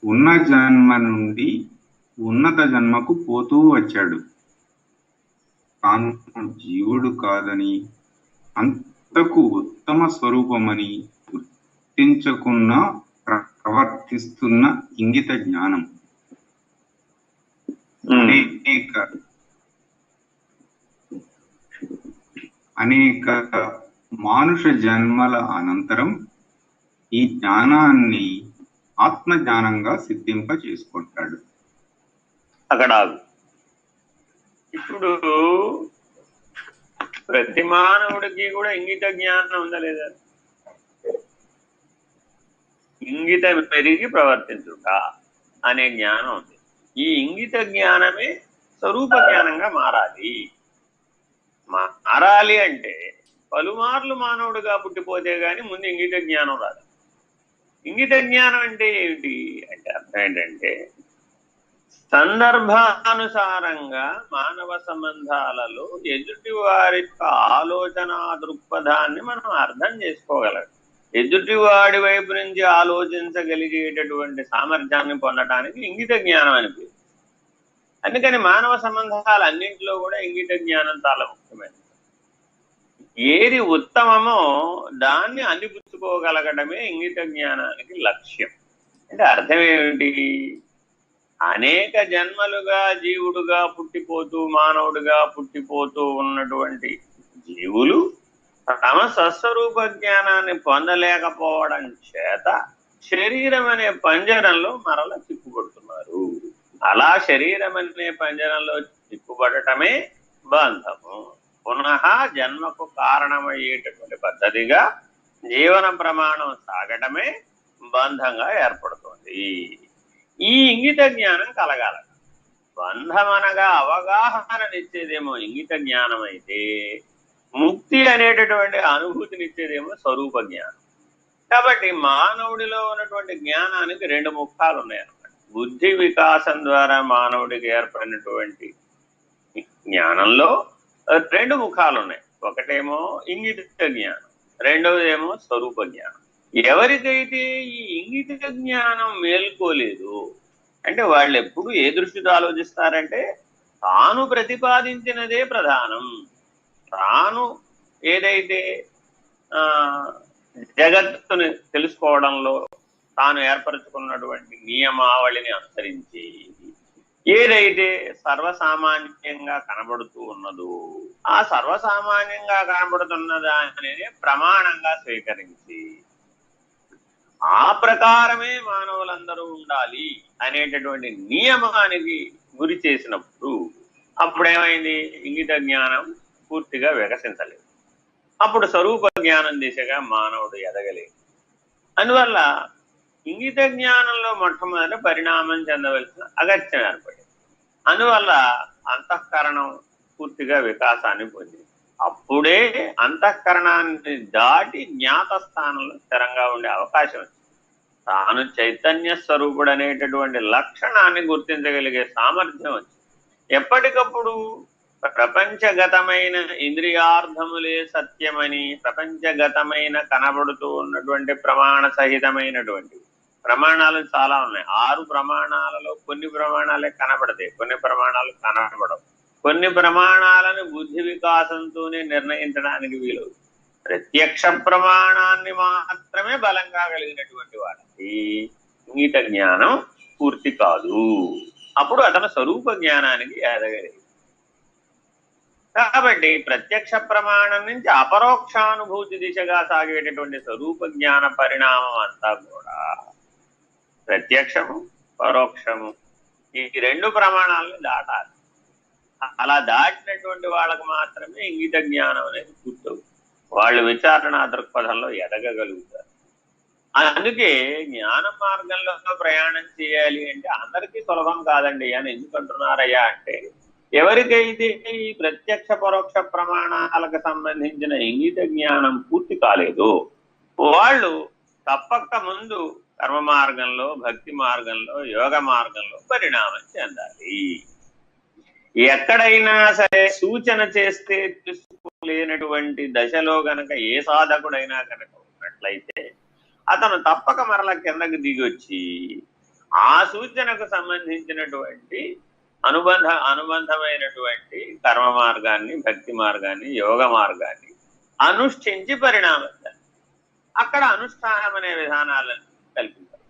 ఉన్న జన్మ నుండి ఉన్నత జన్మకు పోతూ వచ్చాడు. తాను జీవుడు కాదని, అంతకు ఉత్తమ స్వరూపమని గుర్తించకున్న ప్రవర్తిస్తున్న ఇంగిత జ్ఞానం అనేక మానుష జన్మల అనంతరం ఈ జ్ఞానాన్ని ఆత్మజ్ఞానంగా సిద్ధింప చేసుకుంటాడు. అక్కడ ఇప్పుడు ప్రతి మానవుడికి కూడా ఇంగిత జ్ఞానం ఉందా లేదా? ఇంగిత పెరిగి ప్రవర్తించుట అనే జ్ఞానం ఉంది. ఈ ఇంగిత జ్ఞానమే స్వరూప జ్ఞానంగా మారాలి. మారాలి అంటే పలుమార్లు మానవుడుగా పుట్టిపోతే గాని ముందు ఇంగిత జ్ఞానం రాదు. ఇంగిత జ్ఞానం అంటే ఏమిటి అంటే అర్థం ఏంటంటే సందర్భానుసారంగా మానవ సంబంధాలలో ఎదుటి వారి యొక్క ఆలోచన దృక్పథాన్ని మనం అర్థం చేసుకోగలం. ఎదుటివాడి వైపు నుంచి ఆలోచించగలిగేటటువంటి సామర్థ్యాన్ని పొందటానికి ఇంగిత జ్ఞానం అనిపి. అందుకని మానవ సంబంధాలు అన్నింటిలో కూడా ఇంగిత జ్ఞానం చాలా ముఖ్యమైనది. ఏది ఉత్తమమో దాన్ని అందిపుచ్చుకోగలగడమే ఇంగిత జ్ఞానానికి లక్ష్యం. అంటే అర్థం ఏమిటి? అనేక జన్మలుగా జీవుడుగా పుట్టిపోతూ మానవుడిగా పుట్టిపోతూ ఉన్నటువంటి జీవులు తమ స్వస్వరూప జ్ఞానాన్ని పొందలేకపోవడం చేత శరీరం అనే పంజరంలో మరల చిక్కుపడుతున్నారు. అలా శరీరం అనే పంజరంలో చిక్కుపడటమే బంధము. పునః జన్మకు కారణమయ్యేటటువంటి పద్ధతిగా జీవన ప్రమాణం సాగటమే బంధంగా ఏర్పడుతుంది. ఈ ఇంగిత జ్ఞానం కలగాల. బంధమనగా అవగాహననిచ్చేదేమో ఇంగిత జ్ఞానం అయితే, ముక్తి అనేటటువంటి అనుభూతినిచ్చేదేమో స్వరూప జ్ఞానం. కాబట్టి మానవుడిలో ఉన్నటువంటి జ్ఞానానికి రెండు ముఖాలు ఉన్నాయన్నమాట. బుద్ధి వికాసం ద్వారా మానవుడికి ఏర్పడినటువంటి జ్ఞానంలో రెండు ముఖాలు ఉన్నాయి. ఒకటేమో ఇంగిత జ్ఞానం, రెండవదేమో స్వరూప జ్ఞానం. ఎవరికైతే ఈ ఇంగిత జ్ఞానం మేల్కోలేదు అంటే వాళ్ళు ఎప్పుడు ఏ దృష్టితో ఆలోచిస్తారంటే తాను ప్రతిపాదించినదే ప్రధానం. తాను ఏదైతే జగత్తుని తెలుసుకోవడంలో తాను ఏర్పరచుకున్నటువంటి నియమావళిని అనుసరించి ఏదైతే సర్వసామాన్యంగా కనబడుతూ ఉన్నదో ఆ సర్వసామాన్యంగా కనబడుతున్న దానినే ప్రమాణంగా స్వీకరించి ఆ ప్రకారమే మానవులందరూ ఉండాలి అనేటటువంటి నియమానికి గురి చేసినప్పుడు అప్పుడేమైంది? ఇంగిత జ్ఞానం పూర్తిగా వికసించలేదు. అప్పుడు స్వరూప జ్ఞానం దిశగా మానవుడు ఎదగలేదు. అందువల్ల ఇంగిత జ్ఞానంలో మొట్టమొదటి పరిణామం చెందవలసిన అగత్యం ఏర్పడింది. అందువల్ల అంతఃకరణం పూర్తిగా వికాసాన్ని పొందింది. అప్పుడే అంతఃకరణాన్ని దాటి జ్ఞాత స్థానంలో స్థిరంగా ఉండే అవకాశం వచ్చింది. తాను చైతన్య స్వరూపుడు అనేటటువంటి లక్షణాన్ని గుర్తించగలిగే సామర్థ్యం వచ్చింది. ఎప్పటికప్పుడు ప్రపంచగతమైన ఇంద్రియార్థములే సత్యమని, ప్రపంచగతమైన కనబడుతూ ఉన్నటువంటి ప్రమాణ సహితమైనటువంటి ప్రమాణాలు చాలా ఉన్నాయి. 6 ప్రమాణాలలో కొన్ని ప్రమాణాలే కనబడతాయి, కొన్ని ప్రమాణాలు కనబడవు. కొన్ని ప్రమాణాలను బుద్ధి వికాసంతోనే నిర్ణయించడానికి వీలు. ప్రత్యక్ష ప్రమాణాన్ని మాత్రమే బలంగా కలిగినటువంటి వాడికి ఇంగిత జ్ఞానం పూర్తి కాదు. అప్పుడు అతను స్వరూప జ్ఞానానికి ఎదగలేదు. కాబట్టి ప్రత్యక్ష ప్రమాణం నుంచి అపరోక్షానుభూతి దిశగా సాగేటటువంటి స్వరూప జ్ఞాన పరిణామం అంతా కూడా ప్రత్యక్షము పరోక్షము ఈ రెండు ప్రమాణాలను దాటాలి. అలా దాటినటువంటి వాళ్ళకు మాత్రమే ఇంగిత జ్ఞానం అనేది పూర్తవుతుంది. వాళ్ళు విచారణ దృక్పథంలో ఎదగగలుగుతారు. అందుకే జ్ఞాన మార్గంలో ప్రయాణం చేయాలి అంటే అందరికీ సులభం కాదండి అని ఎందుకంటున్నారయ్యా అంటే, ఎవరికైతే ఈ ప్రత్యక్ష పరోక్ష ప్రమాణాలకు సంబంధించిన ఇంగిత జ్ఞానం పూర్తి కాలేదో వాళ్ళు తప్పక ముందు కర్మ మార్గంలో, భక్తి మార్గంలో, యోగ మార్గంలో పరిణామం చెందాలి. ఎక్కడైనా సరే సూచన చేస్తే తెలుసుకోలేనటువంటి దశలో గనక ఏ సాధకుడైనా కనుక ఉన్నట్లయితే అతను తప్పక మరల కిందకి దిగి వచ్చి ఆ సూచనకు సంబంధించినటువంటి అనుబంధమైనటువంటి కర్మ మార్గాన్ని, భక్తి మార్గాన్ని, యోగ మార్గాన్ని అనుష్ఠించి పరిణామం అక్కడ అనుష్ఠానం అనే విధానాలను కల్పించారు.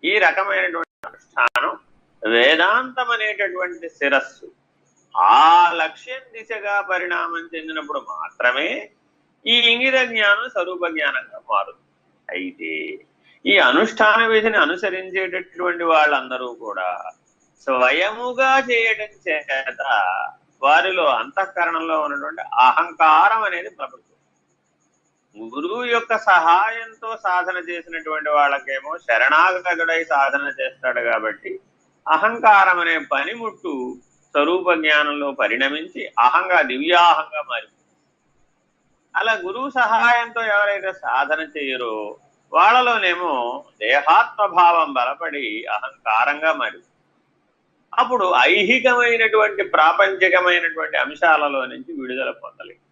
ఈ రకమైనటువంటి అనుష్ఠానం వేదాంతం అనేటటువంటి శిరస్సు ఆ లక్ష్యం దిశగా పరిణామం చెందినప్పుడు మాత్రమే ఈ ఇంగిత జ్ఞానం స్వరూప జ్ఞానంగా మారుతుంది. అయితే ఈ అనుష్ఠాన విధిని అనుసరించేటటువంటి వాళ్ళందరూ కూడా స్వయముగా చేయడం చేత వారిలో అంతఃకరణంలో ఉన్నటువంటి అహంకారం అనేది ప్రబలుతుంది. గురువు యొక్క సహాయంతో సాధన చేసినటువంటి వాళ్ళకేమో శరణాగతుడై సాధన చేస్తాడు కాబట్టి అహంకారం అనే పనిముట్టు స్వరూప జ్ఞానంలో పరిణమించి దివ్యాహంగా మారిపోతుంది. అలా గురువు సహాయంతో ఎవరైతే సాధన చేయరో వాళ్ళలోనేమో దేహాత్మభావం బలపడి అహంకారంగా మారిపోతుంది. అప్పుడు ఐహికమైనటువంటి ప్రాపంచికమైనటువంటి అంశాలలో నుంచి విడుదల పొందలేదు.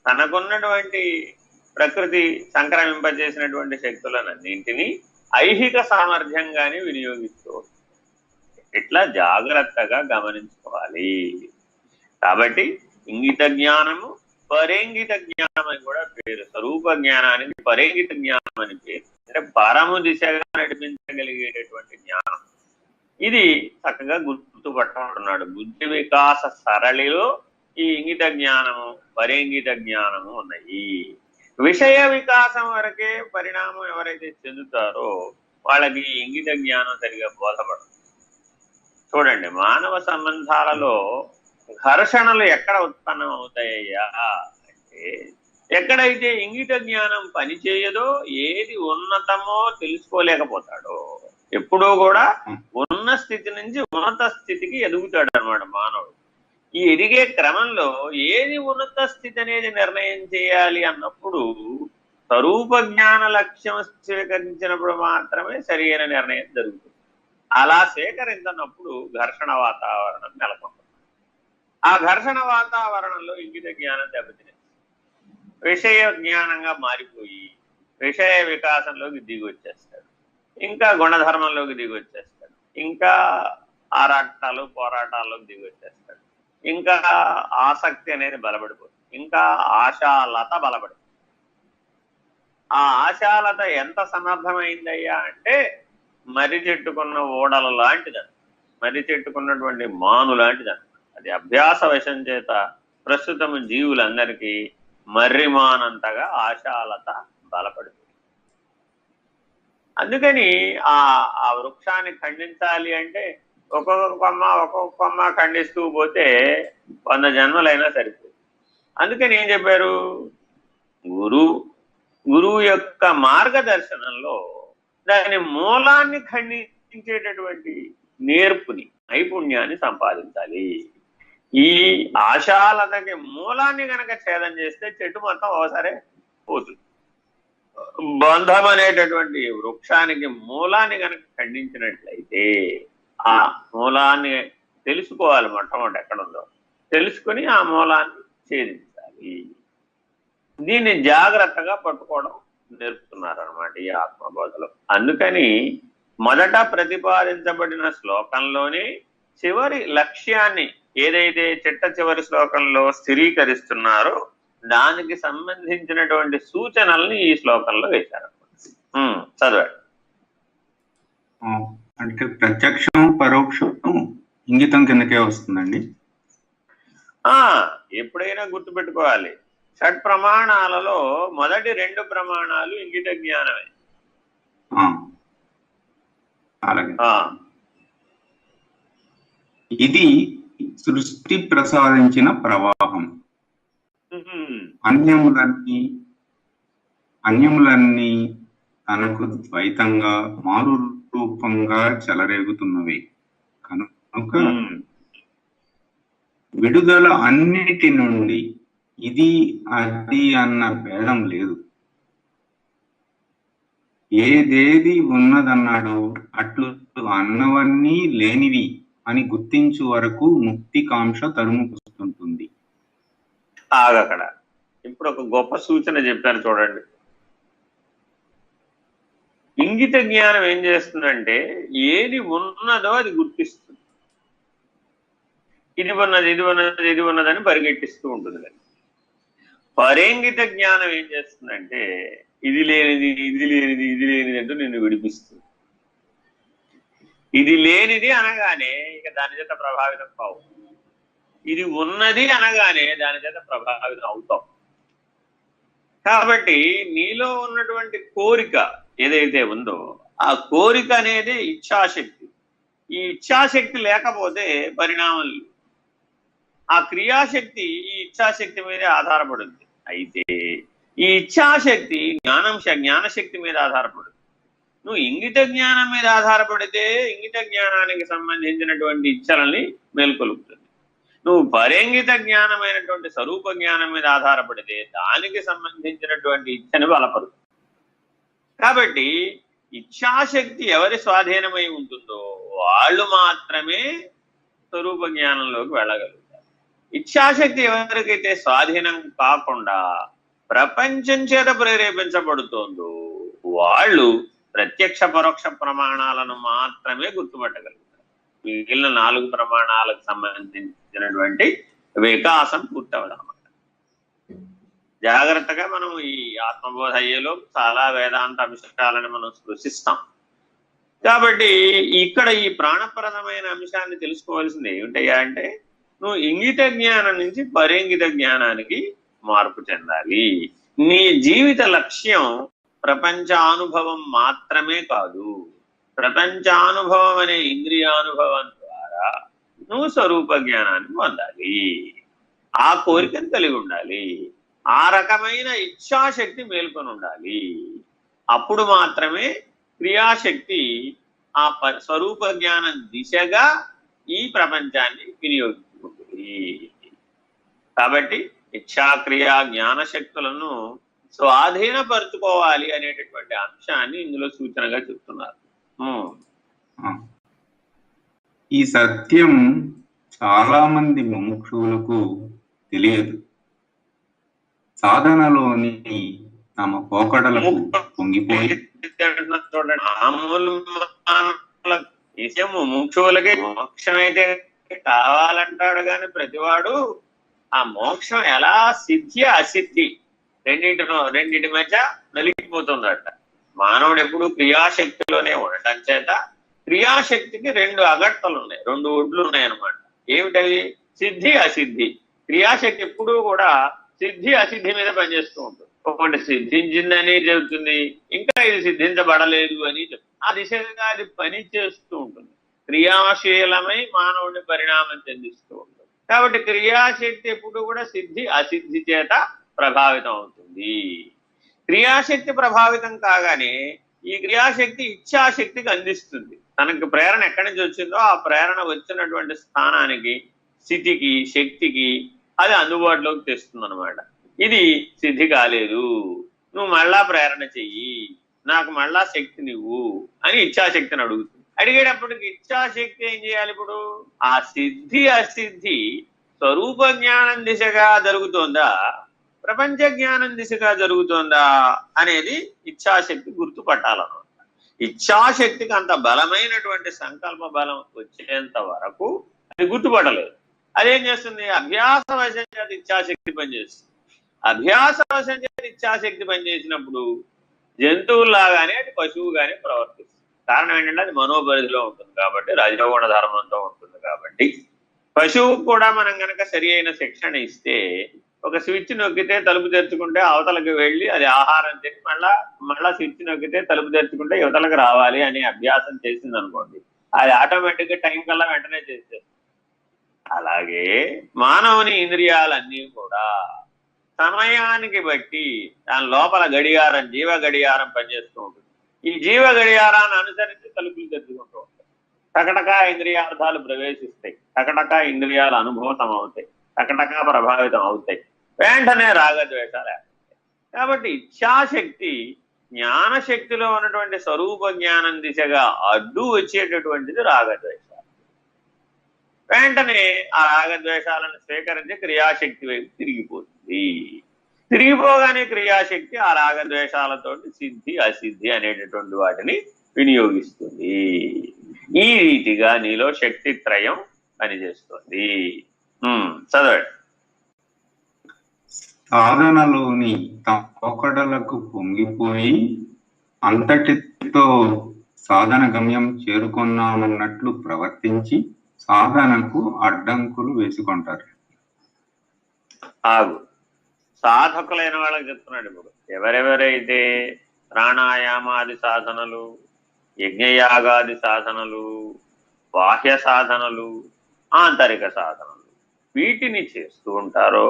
తనకున్నటువంటి ప్రకృతి సంక్రమింపజేసినటువంటి శక్తులన్నింటినీ ఐహిక సామర్థ్యంగానే వినియోగిస్తూ ఇట్లా జాగ్రత్తగా గమనించుకోవాలి. కాబట్టి ఇంగిత జ్ఞానము పరేంగిత జ్ఞానం అని కూడా పేరు. స్వరూప జ్ఞానానికి పరేంగిత జ్ఞానం అని పేరు. అంటే పరము దిశగా నడిపించగలిగేటటువంటి జ్ఞానం. ఇది చక్కగా గుర్తుపట్టుకుంటున్నాడు. బుద్ధి వికాస సరళిలో ఈ ఇంగిత జ్ఞానము పరేంగిత జ్ఞానము ఉన్నాయి. విషయ వికాసం వరకే పరిణామం ఎవరైతే చెందుతారో వాళ్ళకి ఇంగిత జ్ఞానం సరిగా బోధపడదు. చూడండి, మానవ సంబంధాలలో ఘర్షణలు ఎక్కడ ఉత్పన్నం అవుతాయ్యా అంటే ఎక్కడైతే ఇంగిత జ్ఞానం పనిచేయదో, ఏది ఉన్నతమో తెలుసుకోలేకపోతాడో. ఎప్పుడూ కూడా ఉన్న స్థితి నుంచి ఉన్నత స్థితికి ఎదుగుతాడు అన్నమాట మానవుడు. ఈ ఎదిగే క్రమంలో ఏది ఉన్నత స్థితి అనేది నిర్ణయం చేయాలి అన్నప్పుడు స్వరూప జ్ఞాన లక్ష్యం స్వీకరించినప్పుడు మాత్రమే సరైన నిర్ణయం జరుగుతుంది. అలా స్వీకరించినప్పుడు ఘర్షణ వాతావరణం నెలకొంటుంది. ఆ ఘర్షణ వాతావరణంలో ఇంగిత జ్ఞానం దెబ్బతినేది. విషయ జ్ఞానంగా మారిపోయి విషయ వికాసంలోకి దిగి వచ్చేస్తాడు. ఇంకా గుణధర్మంలోకి దిగి వచ్చేస్తాడు. ఇంకా ఆరాటాలు పోరాటాల్లోకి దిగి వచ్చేస్తాడు. ఇంకా ఆసక్తి అనేది బలపడిపోతుంది. ఇంకా ఆశాలత బలపడుతుంది. ఆ ఆశాలత ఎంత సమర్థమైందయ్యా అంటే మర్రి చెట్టుకున్న ఓడల లాంటిదని, మర్రి చెట్టుకున్నటువంటి మాను లాంటిదని. అది అభ్యాస వశం చేత ప్రస్తుతం జీవులందరికీ మర్రిమానంతగా ఆశాలత బలపడుతుంది. అందుకని ఆ వృక్షాన్ని ఖండించాలి అంటే ఒక్కొక్క కొమ్మ ఖండిస్తూ పోతే 100 జన్మలైనా సరిపోతుంది. అందుకని ఏం చెప్పారు, గురువు యొక్క మార్గదర్శనంలో దాని మూలాన్ని ఖండించేటటువంటి నేర్పుని, నైపుణ్యాన్ని సంపాదించాలి. ఈ ఆశాలతకి మూలాన్ని గనక ఛేదం చేస్తే చెట్టు మొత్తం ఒకసారి పోతుంది. బంధం అనేటటువంటి వృక్షానికి మూలాన్ని గనక ఖండించినట్లయితే ఆ మూలాన్ని తెలుసుకోవాలి. మొట్టమొదటి ఎక్కడుందో తెలుసుకుని ఆ మూలాన్ని ఛేదించాలి. దీన్ని జాగ్రత్తగా పట్టుకోవడం నేర్పుతున్నారన్నమాట ఈ ఆత్మబోధలో. అందుకని మొదట ప్రతిపాదించబడిన శ్లోకంలోనే చివరి లక్ష్యాన్ని ఏదైతే చిట్ట శ్లోకంలో స్థిరీకరిస్తున్నారో దానికి సంబంధించినటువంటి సూచనల్ని ఈ శ్లోకంలో వేశారు. చదవండి. అంటే ప్రత్యక్షం పరోక్షం ఇంగితం కిందకే వస్తుందండి. ఎప్పుడైనా గుర్తుపెట్టుకోవాలి, షట్ ప్రమాణాలలో మొదటి 2 ప్రమాణాలు ఇంగిత జ్ఞానమే. అలాగే ఇది సృష్టి ప్రసాదించిన ప్రవాహం. అన్యములన్నీ తనకు ద్వైతంగా మారు రూపంగా చెలరేగుతున్నవి కనుక విడుదల అన్నిటి నుండి ఇది అది అన్న భేదం లేదు. ఏదేది ఉన్నదన్నాడో అట్లు అన్నవన్నీ లేనివి అని గుర్తించు వరకు ముక్తి కాంక్ష తరుముకొస్తుంటుంది. అక్కడ ఇప్పుడు ఒక గొప్ప సూచన చెప్పారు చూడండి. ఇంగిత జ్ఞానం ఏం చేస్తుందంటే ఏది ఉన్నదో అది గుర్తిస్తుంది. ఇది ఉన్నది, ఇది ఉన్నది, ఇది ఉన్నదని పరిగెట్టిస్తూ ఉంటుంది. కానీ పరేంగిత జ్ఞానం ఏం చేస్తుందంటే ఇది లేనిది, ఇది లేనిది, ఇది లేనిది అంటూ నిన్ను విడిపిస్తుంది. ఇది లేనిది అనగానే ఇక దాని చేత ప్రభావితం కావు. ఇది ఉన్నది అనగానే దాని చేత ప్రభావితం అవుతాం. కాబట్టి నీలో ఉన్నటువంటి కోరిక ఏదైతే ఉందో ఆ కోరిక అనేది ఇచ్ఛాశక్తి. ఈ ఇచ్ఛాశక్తి లేకపోతే పరిణామం లేదు. ఆ క్రియాశక్తి ఈ ఇచ్ఛాశక్తి మీదే ఆధారపడుతుంది. అయితే ఈ ఇచ్ఛాశక్తి జ్ఞానశక్తి మీద ఆధారపడుతుంది. నువ్వు ఇంగిత జ్ఞానం మీద ఆధారపడితే ఇంగిత జ్ఞానానికి సంబంధించినటువంటి ఇచ్చలని మేల్కొలుపుతుంది. నువ్వు పరేంగిత జ్ఞానమైనటువంటి స్వరూప జ్ఞానం మీద ఆధారపడితే దానికి సంబంధించినటువంటి ఇచ్చని బలపడుతుంది. కాబట్టి ఇచ్ఛాశక్తి ఎవరి స్వాధీనమై ఉంటుందో వాళ్ళు మాత్రమే స్వరూప జ్ఞానంలోకి వెళ్ళగలుగుతారు. ఇచ్ఛాశక్తి ఎవరికైతే స్వాధీనం కాకుండా ప్రపంచం చేత ప్రేరేపించబడుతోందో వాళ్ళు ప్రత్యక్ష పరోక్ష ప్రమాణాలను మాత్రమే గుర్తుపట్టగలుగుతారు. మిగిలిన 4 ప్రమాణాలకు సంబంధించినటువంటి వికాసం పూర్తవదన్నమాట. జాగ్రత్తగా మనం ఈ ఆత్మబోధ అయ్యేలో చాలా వేదాంత అంశాలను మనం స్పృశిస్తాం. కాబట్టి ఇక్కడ ఈ ప్రాణప్రదమైన అంశాన్ని తెలుసుకోవాల్సింది ఏమిటయ్యా అంటే, నువ్వు ఇంగిత జ్ఞానం నుంచి పరింగిత జ్ఞానానికి మార్పు చెందాలి. నీ జీవిత లక్ష్యం ప్రపంచానుభవం మాత్రమే కాదు. ప్రపంచానుభవం అనే ఇంద్రియానుభవం ద్వారా నువ్వు స్వరూప జ్ఞానాన్ని పొందాలి. ఆ కోరికను కలిగి ఉండాలి. ఆ రకమైన ఇచ్ఛాశక్తి మేల్కొని ఉండాలి. అప్పుడు మాత్రమే క్రియాశక్తి ఆ స్వరూప జ్ఞానం దిశగా ఈ ప్రపంచాన్ని వినియోగించుకుంటుంది. కాబట్టి ఇచ్ఛాక్రియా జ్ఞానశక్తులను స్వాధీనపరుచుకోవాలి అనేటటువంటి అంశాన్ని ఇందులో సూచనగా చెప్తున్నారు. ఈ సత్యం చాలా మంది ముముక్షువులకు తెలియదు. సాధనలోని తమ పోకడలకు పొంగిపోయి ముముక్షువులకి మోక్షం అయితే కావాలంటాడు కానీ ప్రతివాడు ఆ మోక్షం ఎలా సిద్ధి అసిద్ధి రెండింటి మధ్య నలిగిపోతుందట. మానవుడు ఎప్పుడు క్రియాశక్తిలోనే ఉండటం చేత క్రియాశక్తికి 2 అగట్టలు ఉన్నాయి, 2 ఒడ్లు ఉన్నాయి అన్నమాట. ఏమిటవి? సిద్ధి అసిద్ధి. క్రియాశక్తి ఎప్పుడూ కూడా సిద్ధి అసిద్ధి మీద పనిచేస్తూ ఉంటుంది. ఒకటి సిద్ధించిందని చెబుతుంది, ఇంకా ఇది సిద్ధించబడలేదు అని చెప్తుంది. ఆ దిశగా అది పని చేస్తూ ఉంటుంది. క్రియాశీలమై మానవుడిని పరిణామం చెందిస్తూ ఉంటుంది. కాబట్టి క్రియాశక్తి ఎప్పుడు కూడా సిద్ధి అసిద్ధి చేత ప్రభావితం అవుతుంది. క్రియాశక్తి ప్రభావితం కాగానే ఈ క్రియాశక్తి ఇచ్ఛాశక్తికి అందిస్తుంది. తనకు ప్రేరణ ఎక్కడి నుంచి వచ్చిందో ఆ ప్రేరణ వచ్చినటువంటి స్థానానికి, స్థితికి, శక్తికి అది అందుబాటులోకి తెస్తుంది అనమాట. ఇది సిద్ధి కాలేదు, నువ్వు మళ్ళా ప్రేరణ చెయ్యి, నాకు మళ్ళా శక్తినివ్వు అని ఇచ్ఛాశక్తిని అడుగుతుంది. అడిగేటప్పటికి ఇచ్ఛాశక్తి ఏం చేయాలి? ఇప్పుడు ఆ సిద్ధి అసిద్ధి స్వరూప జ్ఞానం దిశగా జరుగుతోందా, ప్రపంచ జ్ఞానం దిశగా జరుగుతోందా అనేది ఇచ్ఛాశక్తి గుర్తుపట్టాలన్నమాట. ఇచ్ఛాశక్తికి అంత బలమైనటువంటి సంకల్ప బలం వచ్చేంత వరకు అది గుర్తుపట్టలేదు. అదేం చేస్తుంది? అభ్యాస వశం చేత ఇచ్ఛాశక్తి పనిచేస్తుంది. అభ్యాస వశం చేత ఇచ్ఛాశక్తి పనిచేసినప్పుడు జంతువుల్లాగానే అది పశువుగానే ప్రవర్తిస్తుంది. కారణం ఏంటంటే అది మనోపరిధిలో ఉంటుంది కాబట్టి, రజోగుణ ధర్మంతో ఉంటుంది కాబట్టి. పశువుకు కూడా మనం కనుక సరి అయిన శిక్షణ ఇస్తే, ఒక స్విచ్ నొక్కితే తలుపు తెరుచుకుంటే అవతలకి వెళ్ళి అది ఆహారం తిని మళ్ళా స్విచ్ నొక్కితే తలుపు తెరుచుకుంటే యువతలకు రావాలి అని అభ్యాసం చేసింది అనుకోండి, అది ఆటోమేటిక్గా టైం కల్లా వెంటనే చేసేస్తుంది. అలాగే మానవుని ఇంద్రియాలన్నీ కూడా సమయానికి బట్టి దాని లోపల గడియారం, జీవ గడియారం పనిచేస్తూ ఉంటుంది. ఈ జీవ గడియారాన్ని అనుసరించి తలుపులు తెరుచుకుంటూ ఉంటాయి. టకటకా ఇంద్రియార్థాలు ప్రవేశిస్తాయి, టకటకా ఇంద్రియాలు అనుభూతం అవుతాయి, టకటకా ప్రభావితం అవుతాయి, వెంటనే రాగద్వేషాలు ఏర్పడతాయి. కాబట్టి ఇచ్ఛాశక్తి జ్ఞానశక్తిలో ఉన్నటువంటి స్వరూప జ్ఞానం దిశగా అడ్డు వచ్చేటటువంటిది రాగద్వేషాలు. వెంటనే ఆ రాగద్వేషాలను స్వీకరించి క్రియాశక్తి వైపు తిరిగిపోతుంది. తిరిగిపోగానే క్రియాశక్తి ఆ రాగద్వేషాలతోటి సిద్ధి అసిద్ధి అనేటటువంటి వాటిని వినియోగిస్తుంది. ఈ రీతిగా నీలో శక్తి త్రయం పనిచేస్తుంది. చదవండి. సాధనలోని తమ పోకడలకు పొంగిపోయి అంతటితో సాధన గమ్యం చేరుకున్నామన్నట్లు ప్రవర్తించి సాధనకు అడ్డంకులు వేసుకుంటారు. ఆగు, సాధకులైన వాళ్ళకి చెప్తున్నాడు ఇప్పుడు. ఎవరెవరైతే ప్రాణాయామాది సాధనలు, యజ్ఞయాగాది సాధనలు, బాహ్య సాధనలు, ఆంతరిక సాధనలు వీటిని చేస్తూ ఉంటారో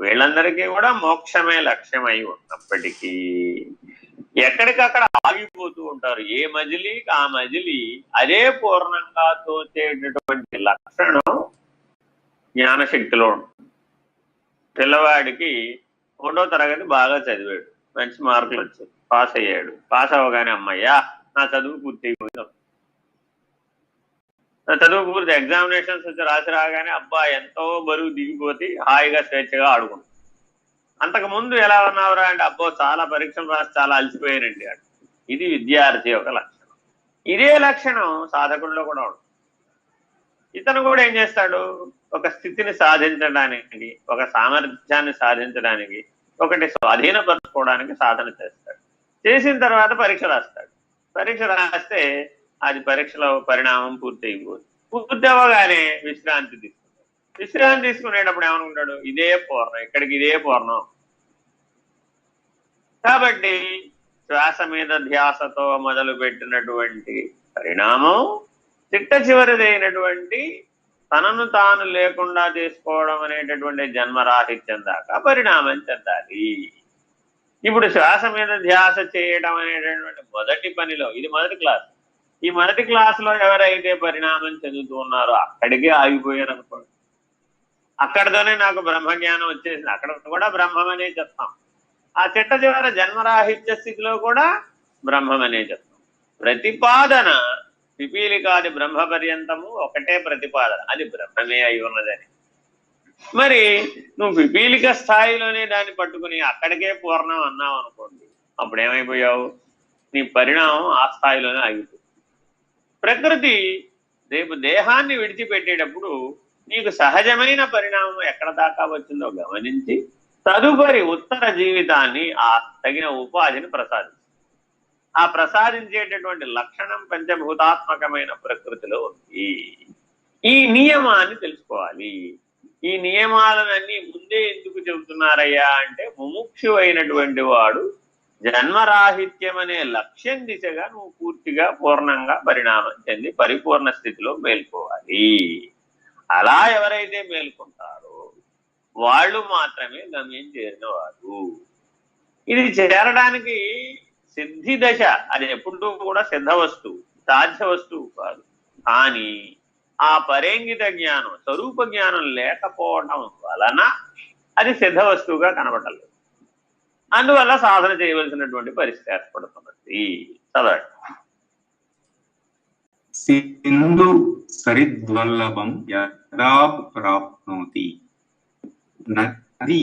వీళ్ళందరికీ కూడా మోక్షమే లక్ష్యమై ఉన్నప్పటికీ ఎక్కడికక్కడ ఆగిపోతూ ఉంటారు. ఏ మజిలీకి ఆ మజిలీ అదే పూర్ణంగా తోచేటటువంటి లక్షణం జ్ఞానశక్తిలో ఉంటుంది. పిల్లవాడికి 1వ తరగతి బాగా చదివాడు, మంచి మార్కులు వచ్చాయి, పాస్ అయ్యాడు. పాస్ అవ్వగానే అమ్మయ్యా నా చదువు పూర్తి అయిపోయింది. నా చదువు పూర్తి, ఎగ్జామినేషన్స్ వచ్చి రాసి రాగానే అబ్బా ఎంతో బరువు దిగిపోతే హాయిగా స్వేచ్ఛగా ఆడుకుంటాం. అంతకు ముందు ఎలా ఉన్నావురా అంటే అబ్బో చాలా పరీక్షలు రాసి చాలా అలసిపోయానండి అంటే ఇది విద్యార్థి యొక్క లక్షణం. ఇదే లక్షణం సాధకుల్లో కూడా ఉంటుంది. ఇతను కూడా ఏం చేస్తాడు, ఒక స్థితిని సాధించడానికి, ఒక సామర్థ్యాన్ని సాధించడానికి, ఒకటి స్వాధీనపరచుకోవడానికి సాధన చేస్తాడు. చేసిన తర్వాత పరీక్ష రాస్తాడు. పరీక్ష రాస్తే అది పరీక్షలో పరిణామం పూర్తి అయిపోతుంది. పూర్తి అవ్వగానే విశ్రాంతి తీసుకుంటాడు. విశ్రాంతి తీసుకునేటప్పుడు ఏమనుకుంటాడు, ఇదే పూర్ణం, ఇక్కడికి ఇదే పూర్ణం. కాబట్టి శ్వాస మీద ధ్యాసతో మొదలు పెట్టినటువంటి పరిణామం చిట్ట చివరిదైనటువంటి తనను తాను లేకుండా చేసుకోవడం అనేటటువంటి జన్మరాహిత్యం దాకా పరిణామం చెందాలి. ఇప్పుడు శ్వాస మీద ధ్యాస చేయడం అనేటటువంటి మొదటి పనిలో, ఇది మొదటి క్లాస్, ఈ మొదటి క్లాసులో ఎవరైతే పరిణామం చెందుతూ ఉన్నారో అక్కడికే ఆగిపోయారు అనుకోండి. అక్కడితోనే నాకు బ్రహ్మజ్ఞానం వచ్చేసింది, అక్కడ కూడా బ్రహ్మమనే చెప్తాం. ఆ చిట్ట చివర జన్మరాహిత్య స్థితిలో కూడా బ్రహ్మమనే చెప్తాం. ప్రతిపాదన పిపీలికాది బ్రహ్మ పర్యంతము ఒకటే ప్రతిపాదన, అది బ్రహ్మమే అయి ఉన్నదని. మరి నువ్వు పిపీలిక స్థాయిలోనే దాన్ని పట్టుకుని అక్కడికే పూర్ణం అన్నావు అనుకోండి, అప్పుడు ఏమైపోయావు, నీ పరిణామం ఆ స్థాయిలోనే ఆగిపోయింది. ప్రకృతి రేపు దేహాన్ని విడిచిపెట్టేటప్పుడు నీకు సహజమైన పరిణామం ఎక్కడ దాకా వచ్చిందో గమనించి తదుపరి ఉత్తర జీవితాన్ని ఆ తగిన ఉపాధిని ప్రసాదించింది. ఆ ప్రసాదించేటటువంటి లక్షణం పంచభూతాత్మకమైన ప్రకృతిలో ఉంది. ఈ నియమాన్ని తెలుసుకోవాలి. ఈ నియమాలన్నీ ముందే ఎందుకు చెబుతున్నారయ్యా అంటే, ముముక్షు అయినటువంటి వాడు జన్మరాహిత్యం అనే లక్ష్యం దిశగా నువ్వు పూర్తిగా పూర్ణంగా పరిణామం చెంది పరిపూర్ణ స్థితిలో మేల్కోవాలి. అలా ఎవరైతే మేల్కొంటారో వాళ్ళు మాత్రమే గమ్యం చేరినవారు. ఇది చేరడానికి సిద్ధి దశ, అది ఎప్పుడూ కూడా సిద్ధ వస్తువు, సాధ్య వస్తువు కాదు. కానీ ఆ పరేంగిత జ్ఞానం, స్వరూప జ్ఞానం లేకపోవడం వలన అది సిద్ధ వస్తువుగా కనబడలేదు. అందువల్ల సాధన చేయవలసినటువంటి పరిస్థితి ఏర్పడుతున్నది. చదవండి. సింధు సరిద్వల్లభం యదా ప్రాప్నోతి. నది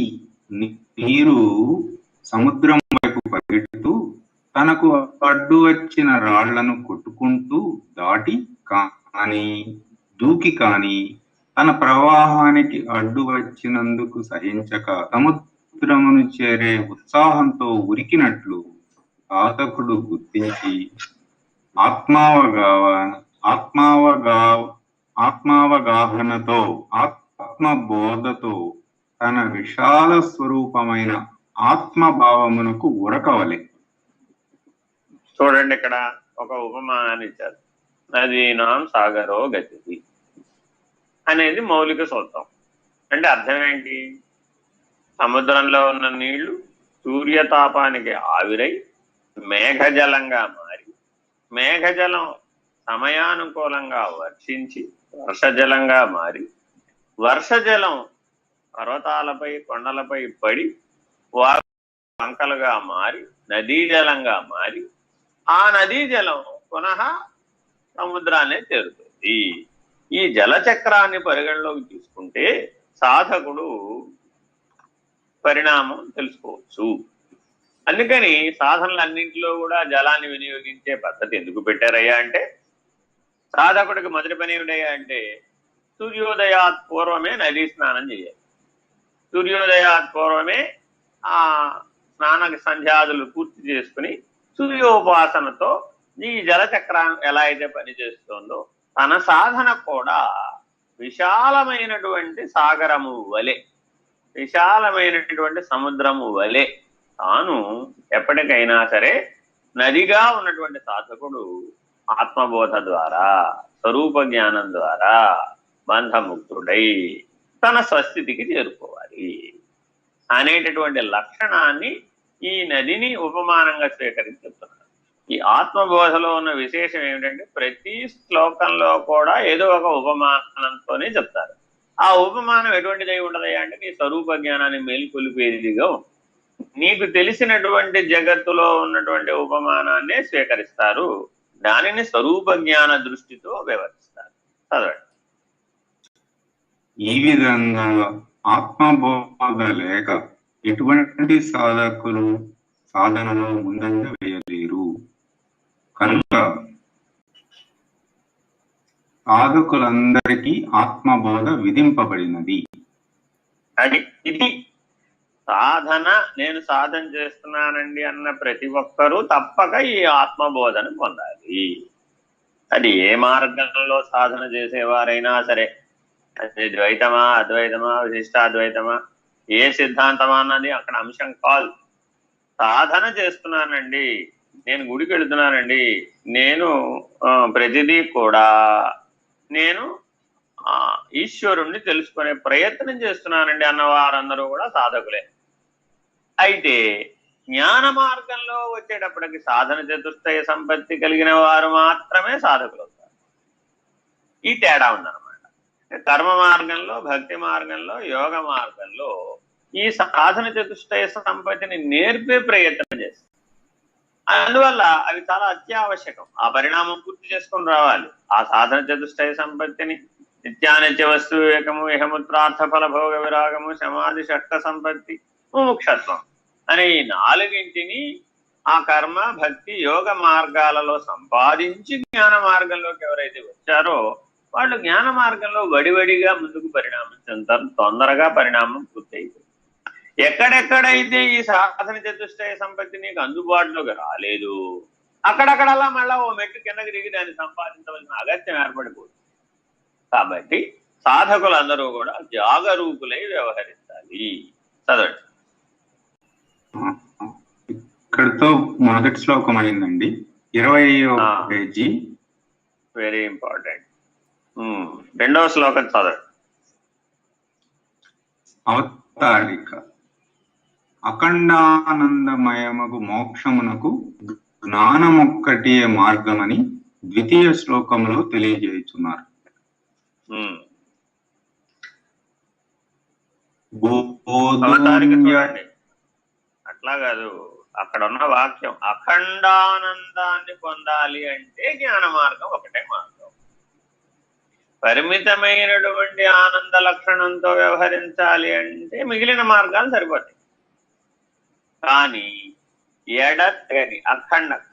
నీరు సముద్రం వైపు పరిగెడుతూ తనకు అడ్డు వచ్చిన రాళ్లను కొట్టుకుంటూ దాటి కానీ దూకి కానీ తన ప్రవాహానికి అడ్డు వచ్చినందుకు సహించక సముద్రమును చేరే ఉత్సాహంతో ఉరికినట్లు సాధకుడు గుర్తించి ఆత్మావగాహనతో ఆత్మబోధతో తన విశాల స్వరూపమైన ఆత్మభావమునకు ఉరకవలె. చూడండి, ఇక్కడ ఒక ఉపమానాన్ని ఇచ్చారు. నదీనాం సాగరో గతి అనేది మౌలిక సూత్రం. అంటే అర్థం ఏంటి, సముద్రంలో ఉన్న నీళ్లు సూర్యతాపానికి ఆవిరై మేఘజలంగా మారి, మేఘజలం సమయానుకూలంగా వర్షించి వర్షజలంగా మారి, వర్షజలం పర్వతాలపై కొండలపై పడి వంకలుగా మారి నదీ జలంగా మారి, ఆ నదీ జలం పునః సముద్రాన్నే చేరుతుంది. ఈ జలచక్రాన్ని పరిగణలోకి తీసుకుంటే సాధకుడు పరిణామం తెలుసుకోవచ్చు. అందుకని సాధనలన్నింటిలో కూడా జలాన్ని వినియోగించే పద్ధతి ఎందుకు పెట్టారయ్యా అంటే, సాధకుడికి మొదటి పని ఏమిటయ్యా అంటే, సూర్యోదయాత్ పూర్వమే నదీ స్నానం చేయాలి. సూర్యోదయాత్ పూర్వమే ఆ స్నాన సంధ్యాదులు పూర్తి చేసుకుని సూర్యోపాసనతో ఈ జలచక్రం ఎలా అయితే పనిచేస్తుందో తన సాధన కూడా విశాలమైనటువంటి సాగరము వలె, విశాలమైనటువంటి సముద్రము వలె తాను ఎప్పటికైనా సరే నదిగా ఉన్నటువంటి సాధకుడు ఆత్మబోధ ద్వారా, స్వరూప జ్ఞానం ద్వారా బంధముక్తుడై తన స్వస్థితికి చేరుకోవాలి అనేటటువంటి లక్షణాన్ని ఈ నదిని ఉపమానంగా స్వీకరించి చెప్తున్నారు. ఈ ఆత్మబోధలో ఉన్న విశేషం ఏమిటంటే, ప్రతి శ్లోకంలో కూడా ఏదో ఒక ఉపమానంతోనే చెప్తారు. ఆ ఉపమానం ఎటువంటిదై ఉండదయ్యా అంటే, నీ స్వరూప జ్ఞానాన్ని మేల్కొలిపేదిగా ఉంటుంది. నీకు తెలిసినటువంటి జగత్తులో ఉన్నటువంటి ఉపమానాన్నే స్వీకరిస్తారు, దానిని స్వరూప జ్ఞాన దృష్టితో వివరిస్తారు. చదవండి. ఈ విధంగా ఆత్మబోధ లేక ఎటువంటి సాధకులు సాధనలో ముందంజ వేయలేరు. కనుక సాధకులందరికీ ఆత్మబోధ విధింపబడినది. అది ఇది సాధన. నేను సాధన చేస్తున్నానండి అన్న ప్రతి ఒక్కరూ తప్పక ఈ ఆత్మబోధను పొందాలి. అది ఏ మార్గంలో సాధన చేసేవారైనా సరే, అది ద్వైతమా అద్వైతమా విశిష్టాద్వైతమా ఏ సిద్ధాంతమా అన్నది అక్కడ అంశం కాదు. సాధన చేస్తున్నానండి, నేను గుడికి వెళుతున్నానండి, నేను ప్రతిదీ కూడా నేను ఈశ్వరుణ్ణి తెలుసుకునే ప్రయత్నం చేస్తున్నానండి అన్న వారందరూ కూడా సాధకులే. అయితే జ్ఞాన మార్గంలో వచ్చేటప్పటికి సాధన చతుష్టయ సంపత్తి కలిగిన వారు మాత్రమే సాధకులు అవుతారు. ఈ తేడా ఉందన్నమాట. కర్మ మార్గంలో, భక్తి మార్గంలో, యోగ మార్గంలో ఈ సాధన చతుష్టయ సంపత్తిని నేర్పే ప్రయత్నం చేస్తారు. అందువల్ల అవి చాలా అత్యావశ్యకం. ఆ పరిణామం పూర్తి చేసుకుని రావాలి. ఆ సాధన చతుష్టయ సంపత్తిని నిత్యానిత్య వస్తు వివేకము, ఇహముత్రార్థ ఫల భోగ విరాగము, సమాధి షట్క సంపత్తి, ముముక్షత్వం అనే ఈ నాలుగింటిని ఆ కర్మ భక్తి యోగ మార్గాలలో సంపాదించి జ్ఞాన మార్గంలోకి ఎవరైతే వచ్చారో వాళ్ళు జ్ఞాన మార్గంలో వడివడిగా ముందుకు పరిణామం చెందుతారు. తొందరగా పరిణామం పూర్తయిపోతుంది. ఎక్కడెక్కడైతే ఈ సాధన చతుష్టయ సంపత్తి నీకు అందుబాటులోకి రాలేదు, అక్కడక్కడలా మళ్ళా ఓ మెట్టు కిందకి దిగి దాన్ని సంపాదించవలసిన అగత్యం ఏర్పడిపోతుంది. కాబట్టి సాధకులందరూ కూడా జాగరూకులై వ్యవహరించాలి. చదవండి. ఇక్కడితో మొదటి శ్లోకం అయిందండి. 20వ పేజీ. Very important. రెండవ శ్లోకం చదవండి. అవతారిక. అఖండానందమయమగు మోక్షమునకు జ్ఞానమొక్కటే మార్గమని ద్వితీయ శ్లోకంలో తెలియజేస్తున్నారు. అవతారిక చూడండి. అట్లా కాదు, అక్కడ ఉన్న వాక్యం అఖండానందాన్ని పొందాలి అంటే జ్ఞాన మార్గం ఒకటే మార్గం. పరిమితమైనటువంటి ఆనంద లక్షణంతో వ్యవహరించాలి అంటే మిగిలిన మార్గాలు సరిపోతాయి. కానీ ఎడతెగని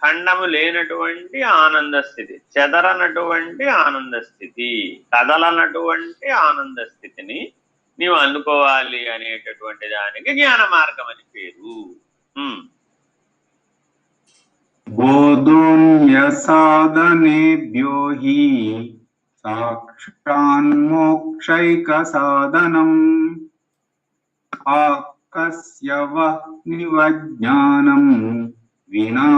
ఖండము లేనటువంటి ఆనంద స్థితి, చెదరనటువంటి ఆనంద స్థితి, కదలనటువంటి ఆనంద స్థితిని నీవు అందుకోవాలి అనేటటువంటి దానికి జ్ఞాన మార్గం అని పేరు. బోధోన్యసాధనేభ్యో హి సాక్షాన్మోక్షైక సాధనం ఆకస్య నివజ్ఞానం వినా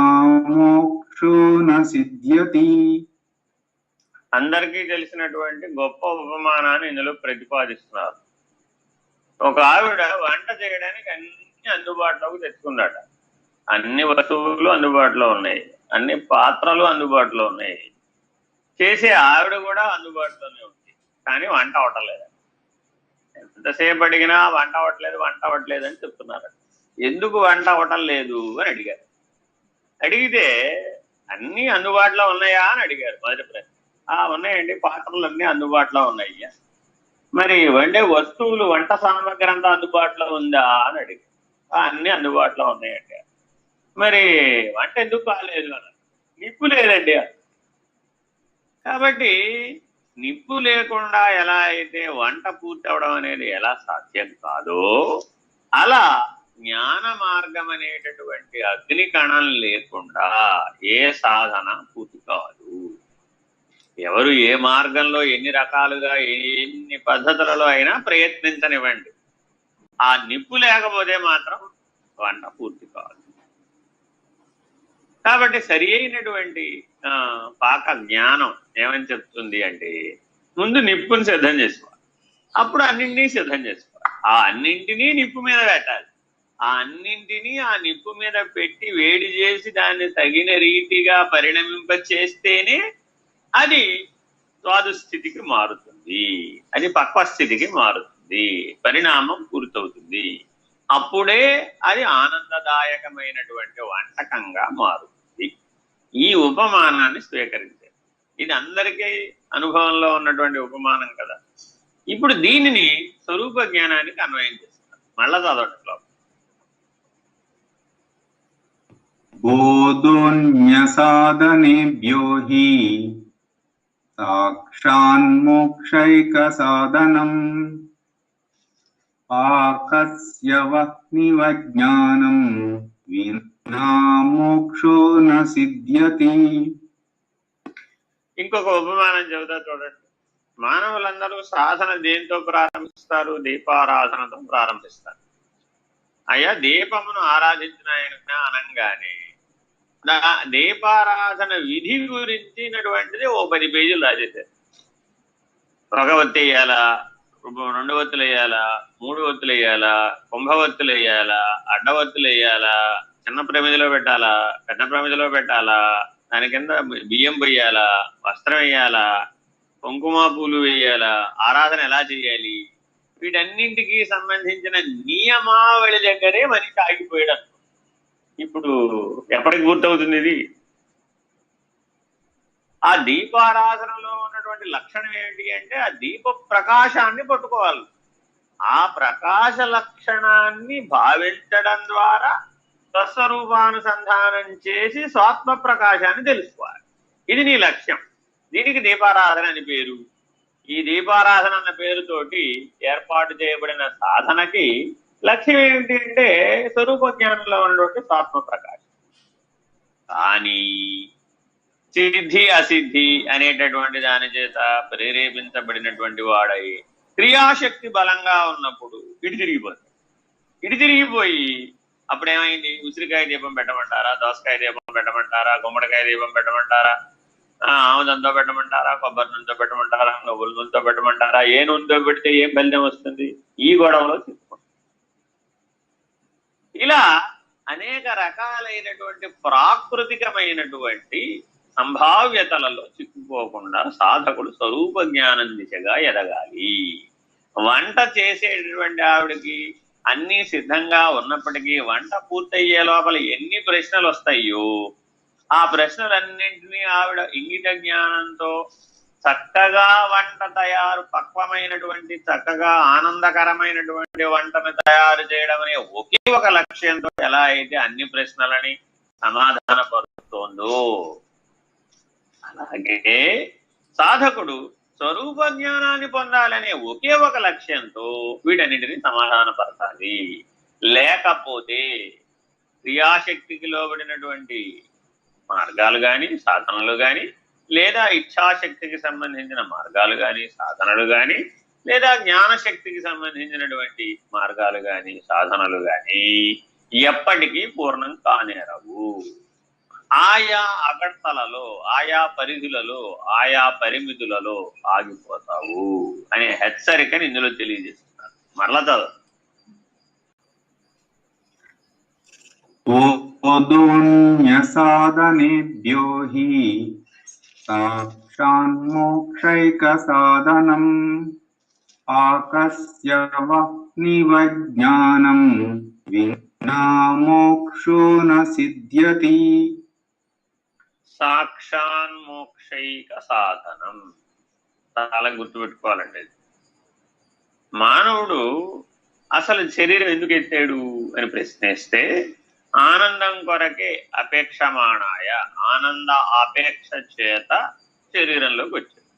మోక్షో న సిద్ధ్యతి. అందరికీ తెలిసినటువంటి గొప్ప ఉపమానాన్ని ఇందులో ప్రతిపాదిస్తున్నారు. ఒక ఆవిడ వంట చేయడానికి అన్ని అందుబాటులోకి తెచ్చుకున్నాడ. అన్ని వస్తువులు అందుబాటులో ఉన్నాయి, అన్ని పాత్రలు అందుబాటులో ఉన్నాయి, చేసే ఆవిడ కూడా అందుబాటులోనే ఉంది. కానీ వంట అవటలేదు. ఎంతసేపు అడిగినా వంట అవ్వట్లేదు అని చెప్తున్నారు. ఎందుకు వంట అవటం లేదు అని అడిగారు. అడిగితే అన్నీ అందుబాటులో ఉన్నాయా అని అడిగారు. మొదటి ప్రశ్న. ఉన్నాయండి, పాత్రలు అన్నీ అందుబాటులో ఉన్నాయి. మరి వండే వస్తువులు, వంట సామగ్రి అంతా అందుబాటులో ఉందా అని అడిగారు. అన్నీ అందుబాటులో ఉన్నాయండి. మరి వంట ఎందుకు కాలేదు అన్నారు. నిప్పు లేదండి. కాబట్టి నిప్పు లేకుండా ఎలా అయితే వంట పూర్తి అవడం అనేది ఎలా సాధ్యం కాదో, అలా జ్ఞాన మార్గం అనేటటువంటి అగ్ని కణం లేకుండా ఏ సాధన పూర్తి కాదు. ఎవరు ఏ మార్గంలో ఎన్ని రకాలుగా ఎన్ని పద్ధతులలో అయినా ప్రయత్నించనివ్వండి, ఆ నిప్పు లేకపోతే మాత్రం వంట పూర్తి కాదు. కాబట్టి సరి అయినటువంటి పాక జ్ఞానం ఏమని చెప్తుంది అంటే, ముందు నిప్పుని సిద్ధం చేసుకోవాలి, అప్పుడు అన్నింటినీ సిద్ధం చేసుకోవాలి. ఆ అన్నింటినీ నిప్పు మీద పెట్టాలి. ఆ అన్నింటినీ ఆ నిప్పు మీద పెట్టి వేడి చేసి దాన్ని తగిన రీతిగా పరిణమింప చేస్తేనే అది స్వాదు స్థితికి మారుతుంది, అది పక్వ స్థితికి మారుతుంది, పరిణామం పూర్తవుతుంది. అప్పుడే అది ఆనందదాయకమైనటువంటి వంటకంగా మారుతుంది. ఈ ఉపమానాన్ని స్వీకరించారు. ఇది అందరికీ అనుభవంలో ఉన్నటువంటి ఉపమానం కదా. ఇప్పుడు దీనిని స్వరూప జ్ఞానానికి అన్వయం చేస్తున్నారు. మళ్ళా చదవట్లో बोधोन्यसाधनेभ्यो हि साक्षान्मोक्षैकसाधनम् पाकस्य वह्निवज्ञानम् विना मोक्षो न सिद्ध्यति। ఇంకొక ఉపమానం చెబుతా చూడండి. మానవులందరూ సాధన దేంతో ప్రారంభిస్తారు? దీపారాధనతో ప్రారంభిస్తారు. అయ్యా దీపమును ఆరాధించిన ఆయన అనంగానే దీపారాధన విధి గురించినటువంటిది ఓ 10 పేజీలు రాసేశారు. ఒక ఒత్తి వేయాలా, 2 ఒత్తులు వేయాలా, 3 ఒత్తులు వేయాలా, కుంభవత్తులు వేయాలా, అడ్డవత్తులు వేయాలా, చిన్న ప్రమిదిలో పెట్టాలా, పెద్ద ప్రమిదిలో పెట్టాలా, దాని కింద బియ్యం పొయ్యాలా, వస్త్రం వేయాలా, కుంకుమ పూలు వేయాలా, ఆరాధన ఎలా చేయాలి, వీటన్నింటికి సంబంధించిన నియమావళి దగ్గరే మనిషి ఆగిపోయాడు. ఇప్పుడు ఎప్పటికి పూర్తవుతుంది ఇది? ఆ దీపారాధనలో ఉన్నటువంటి లక్షణం ఏమిటి అంటే ఆ దీప ప్రకాశాన్ని పట్టుకోవాలి. ఆ ప్రకాశ లక్షణాన్ని భావించడం ద్వారా స్వస్వరూపానుసంధానం చేసి స్వాత్మ ప్రకాశాన్ని తెలుసుకోవాలి. ఇది నీ లక్ష్యం. దీనికి దీపారాధన అని పేరు. ఈ దీపారాధన అన్న పేరుతోటి ఏర్పాటు చేయబడిన సాధనకి లక్ష్యం ఏమిటి అంటే స్వరూప జ్ఞానంలో ఉన్నటువంటి స్వాత్మ ప్రకాశం. కానీ సిద్ధి అసిద్ధి అనేటటువంటి దాని చేత ప్రేరేపించబడినటువంటి వాడై క్రియాశక్తి బలంగా ఉన్నప్పుడు ఇటు తిరిగిపోయి అప్పుడేమైంది? ఉసిరికాయ దీపం పెట్టమంటారా, దోసకాయ దీపం పెట్టమంటారా, గుమ్మడికాయ దీపం పెట్టమంటారా, ఆముదంతో పెట్టమంటారా, కొబ్బరి నూనెతో పెట్టమంటారా, నువ్వుల నూనెతో పెట్టమంటారా, ఏ నూనెతో పెడితే ఏం ఫలితం వస్తుంది? ఈ గొడవలో చిక్కుకుంటాం. ఇలా అనేక రకాలైనటువంటి ప్రాకృతికమైనటువంటి సంభావ్యతలలో చిక్కుకోకుండా సాధకుడు స్వరూప జ్ఞానం దిశగా ఎదగాలి. వంట చేసేటటువంటి ఆవిడకి అన్నీ సిద్ధంగా ఉన్నప్పటికీ వంట పూర్తయ్యే లోపల ఎన్ని ప్రశ్నలు వస్తాయో ఆ ప్రశ్నలన్నింటినీ ఆవిడ ఇంగిత జ్ఞానంతో చక్కగా వంట తయారు పక్వమైనటువంటి చక్కగా ఆనందకరమైనటువంటి వంటను తయారు చేయడం అనే ఒకే ఒక లక్ష్యంతో ఎలా అయితే అన్ని ప్రశ్నలని సమాధానపరుస్తోందో అలాగే సాధకుడు స్వరూప జ్ఞానాన్ని పొందాలనే ఒకే ఒక లక్ష్యంతో వీటన్నిటిని సమాధానపరచాలి. లేకపోతే క్రియాశక్తికి లోబడినటువంటి మార్గాలు కానీ సాధనలు కానీ లేదా ఇచ్ఛాశక్తికి సంబంధించిన మార్గాలు కానీ సాధనలు కానీ లేదా జ్ఞానశక్తికి సంబంధించినటువంటి మార్గాలు కానీ సాధనలు కానీ ఎప్పటికీ పూర్ణం కానేరవు. ఆయా అగడ్తలలో ఆయా పరిధులలో ఆయా పరిమితులలో ఆగిపోతావు అనే హెచ్చరికని ఇందులో తెలియజేస్తున్నారు. మరలా చదువు. ఓదోన్యసాధనేభ్యో హి సాక్షాన్మోక్షైకసాధనం ఆకస్య వహ్నివజ్ఞానం వినా మోక్షో న సిద్ధ్యతి. సాక్షాన్మోక్షైక సాధనం చాలా గుర్తుపెట్టుకోవాలండి. మానవుడు అసలు శరీరం ఎందుకు ఎత్తాడు అని ప్రశ్నిస్తే ఆనందం కొరకే అపేక్షమాణాయ ఆనంద ఆపేక్ష చేత శరీరంలోకి వచ్చాడు.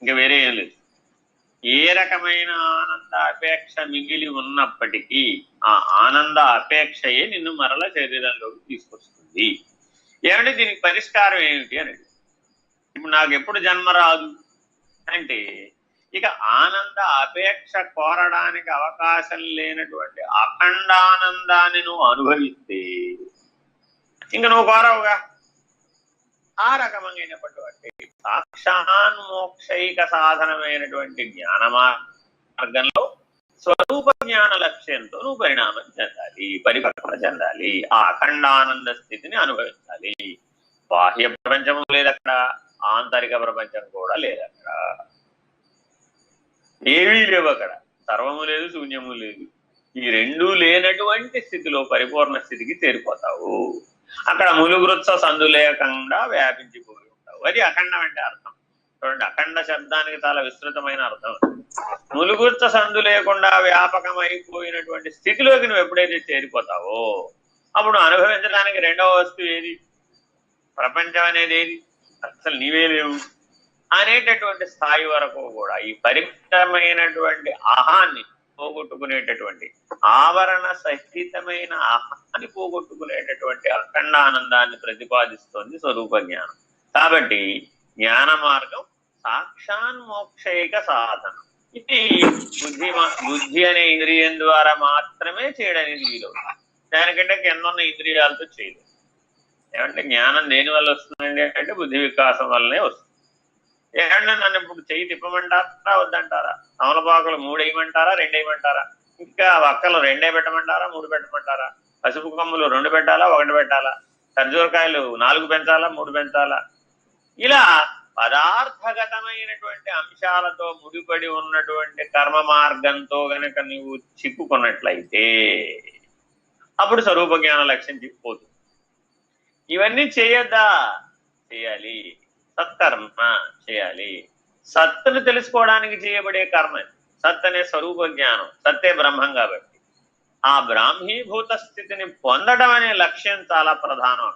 ఇంకా వేరే ఏం లేదు. ఏ రకమైన ఆనంద అపేక్ష మిగిలి ఉన్నప్పటికీ ఆ ఆనంద అపేక్షయే నిన్ను మరల శరీరంలోకి తీసుకొస్తుంది. ఏమంటే దీనికి పరిష్కారం ఏమిటి అని. ఇప్పుడు నాకు ఎప్పుడు జన్మ రాదు అంటే ఇక ఆనంద అపేక్ష కోరడానికి అవకాశం లేనటువంటి అఖండానందాన్ని నువ్వు అనుభవిస్తే ఇంక నువ్వు కోరవుగా. ఆ రకమైనటువంటి సాక్షాన్మోక్షైక సాధనమైనటువంటి జ్ఞాన మార్గంలో స్వరూప జ్ఞాన లక్ష్యంతో నువ్వు పరిణామం చెందాలి, పరిపక్వత చెందాలి, ఆ అఖండానంద స్థితిని అనుభవించాలి. బాహ్య ప్రపంచము లేదక్కడ, ఆంతరిక ప్రపంచం కూడా లేదక్కడ, ఏమీ లేవు అక్కడ. సర్వము లేదు, శూన్యము లేదు. ఈ రెండూ లేనటువంటి స్థితిలో పరిపూర్ణ స్థితికి చేరిపోతావు. అక్కడ ములుగృత్స సందు లేకుండా వ్యాపించిపోయి ఉంటావు. అది అఖండం అంటే అర్థం. చూడండి, అఖండ శబ్దానికి చాలా విస్తృతమైన అర్థం. ములుగుర్త సందు లేకుండా వ్యాపకమైపోయినటువంటి స్థితిలోకి నువ్వు ఎప్పుడైతే చేరిపోతావో అప్పుడు అనుభవించడానికి రెండవ వస్తువు ఏది, ప్రపంచం అనేది ఏది, అసలు నీవే లేవు అనేటటువంటి స్థాయి వరకు కూడా ఈ పరిమితమైనటువంటి ఆహాన్ని పోగొట్టుకునేటటువంటి, ఆవరణ సహితమైన ఆహాన్ని పోగొట్టుకునేటటువంటి అఖండానందాన్ని ప్రతిపాదిస్తోంది స్వరూప జ్ఞానం. కాబట్టి జ్ఞాన మార్గం సాక్షాన్మోక్షైక సాధనం. ఇది బుద్ధి అనే ఇంద్రియం ద్వారా మాత్రమే చేయడానికి వీలు. దానికంటే కిందన్న ఇంద్రియాలతో చేయలేదు. ఏమంటే జ్ఞానం దేని వల్ల వస్తుందండి అంటే బుద్ధి వికాసం వల్లనే వస్తుంది. ఏమంటే నన్ను ఇప్పుడు చెయ్యి తిప్పమంటారా వద్దంటారా, తమలపాకులు 3 వేయమంటారా 2 వేయమంటారా, ఇంకా వక్కలు 2 పెట్టమంటారా 3 పెట్టమంటారా, పసుపు కొమ్ములు 2 పెట్టాలా 1 పెట్టాలా, ఖర్జూరకాయలు 4 పెంచాలా 3 పెంచాలా, ఇలా పదార్థగతమైనటువంటి అంశాలతో ముడిపడి ఉన్నటువంటి కర్మ మార్గంతో గనక నువ్వు చిక్కుకున్నట్లయితే అప్పుడు స్వరూప జ్ఞాన లక్ష్యం చిక్కుపోతుంది. ఇవన్నీ చేయొద్దా, చేయాలి. సత్కర్మ చేయాలి. సత్తును తెలుసుకోవడానికి చేయబడే కర్మ. సత్ అనే స్వరూప జ్ఞానం, సత్తే బ్రహ్మం కాబట్టి ఆ బ్రాహ్మీభూత స్థితిని పొందడం అనే లక్ష్యం చాలా ప్రధానం.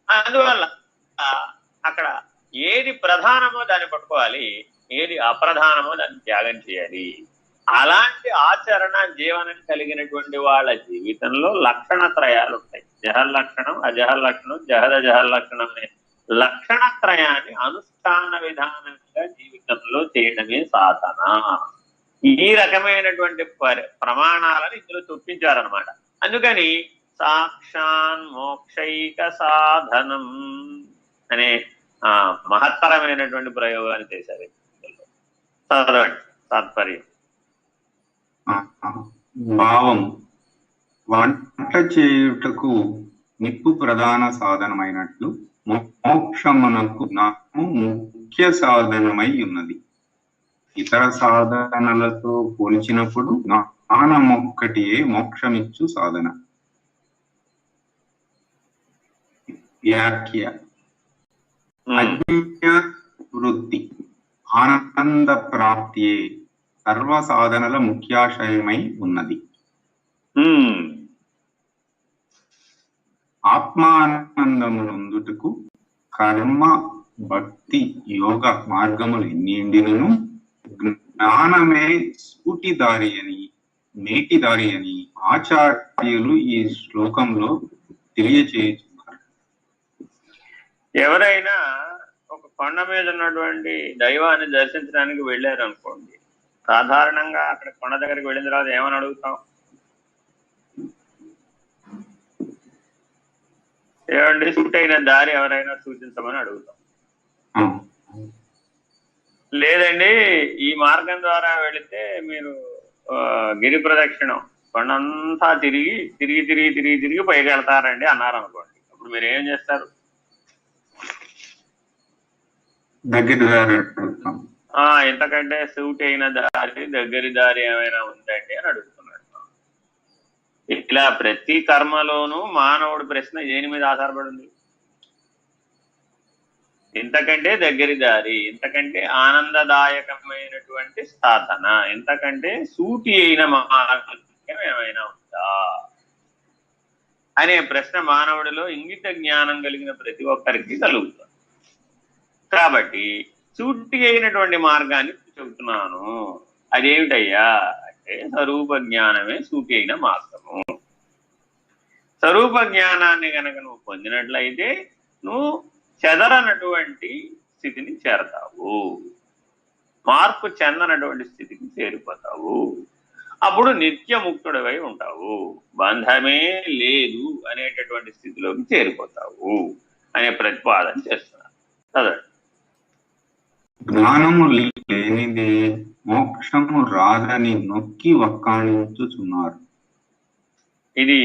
అందువల్ల అక్కడ ఏది ప్రధానమో దాన్ని పట్టుకోవాలి, ఏది అప్రధానమో దాన్ని త్యాగం చేయాలి. అలాంటి ఆచరణ జీవనం కలిగినటువంటి వాళ్ళ జీవితంలో లక్షణత్రయాలు ఉంటాయి. జహల్లక్షణం, అజహల్లక్షణం, జహదజహల్లక్షణం అనే లక్షణత్రయాన్ని అనుష్ఠాన విధానంగా జీవితంలో చేయడమే సాధన. ఈ రకమైనటువంటి ప్రమాణాలను ఇందులో చూపించారనమాట. అందుకని సాక్షాన్ మోక్షైక సాధనం అనే మహత్తరమైనటువంటి ప్రయోగాన్ని చేశారు. తాత్పర్యం భావం వంట చేయుటకు నిప్పు ప్రధాన సాధనమైనట్లు మోక్షమునకు నాకు ముఖ్య సాధనమై ఉన్నది. ఇతర సాధనలతో పోల్చినప్పుడు జ్ఞానమొక్కటియే మోక్షమిచ్చు సాధన. వ్యాఖ్య అజ్ఞాన వృత్తి ఆనంద ప్రాప్తియే సర్వ సాధనల ముఖ్యాశయమై ఉన్నది. ఆత్మానందమునందుటకు కర్మ భక్తి యోగ మార్గములు ఎన్నిండినను జ్ఞానమే సూటిదారి అని నేటిదారి అని ఆచార్యులు ఈ శ్లోకంలో తెలియచేస్తున్నారు. ఎవరైనా ఒక కొండ మీద ఉన్నటువంటి దైవాన్ని దర్శించడానికి వెళ్ళారనుకోండి, సాధారణంగా అక్కడ కొండ దగ్గరికి వెళ్ళిన తర్వాత ఏమని అడుగుతాం? ఏమండి సూటైన దారి ఎవరైనా సూచించమని అడుగుతాం. లేదండి ఈ మార్గం ద్వారా వెళితే మీరు గిరి ప్రదక్షిణం కొండంతా తిరిగి తిరిగి తిరిగి తిరిగి తిరిగి పైకి వెళ్తారండి అన్నారు అనుకోండి. అప్పుడు మీరు ఏం చేస్తారు? ఇంతకంటే సూట్ అయిన దారి దగ్గరి దారి ఏమైనా ఉందండి అని అడుగుతున్నాడు. ఇలా ప్రతి కర్మలోనూ మానవుడి ప్రశ్న దేని మీద ఆధారపడి ఉంది? ఇంతకంటే దగ్గరి దారి, ఇంతకంటే ఆనందదాయకమైనటువంటి సాధన, ఇంతకంటే సూటి అయిన మార్గం ఏమైనా ఉందా అనే ప్రశ్న మానవుడిలో ఇంగిత జ్ఞానం కలిగిన ప్రతి ఒక్కరికి కలుగుతుంది. కాబట్టి సూటి అయినటువంటి మార్గాన్ని చెబుతున్నాను. అదేమిటయ్యా అంటే స్వరూప జ్ఞానమే సూటి అయిన మార్గము. స్వరూప జ్ఞానాన్ని కనుక నువ్వు పొందినట్లయితే నువ్వు చెదరనటువంటి స్థితిని చేరతావు, మార్పు చెందనటువంటి స్థితికి చేరిపోతావు. అప్పుడు నిత్యముక్తుడివై ఉంటావు, బంధమే లేదు అనేటటువంటి స్థితిలోకి చేరిపోతావు అనే ప్రతిపాదన చేస్తున్నారు. చదవండి. జ్ఞానము లేనిదే మోక్షము రాదని నొక్కి వక్కాణించుచున్నారు. ఇది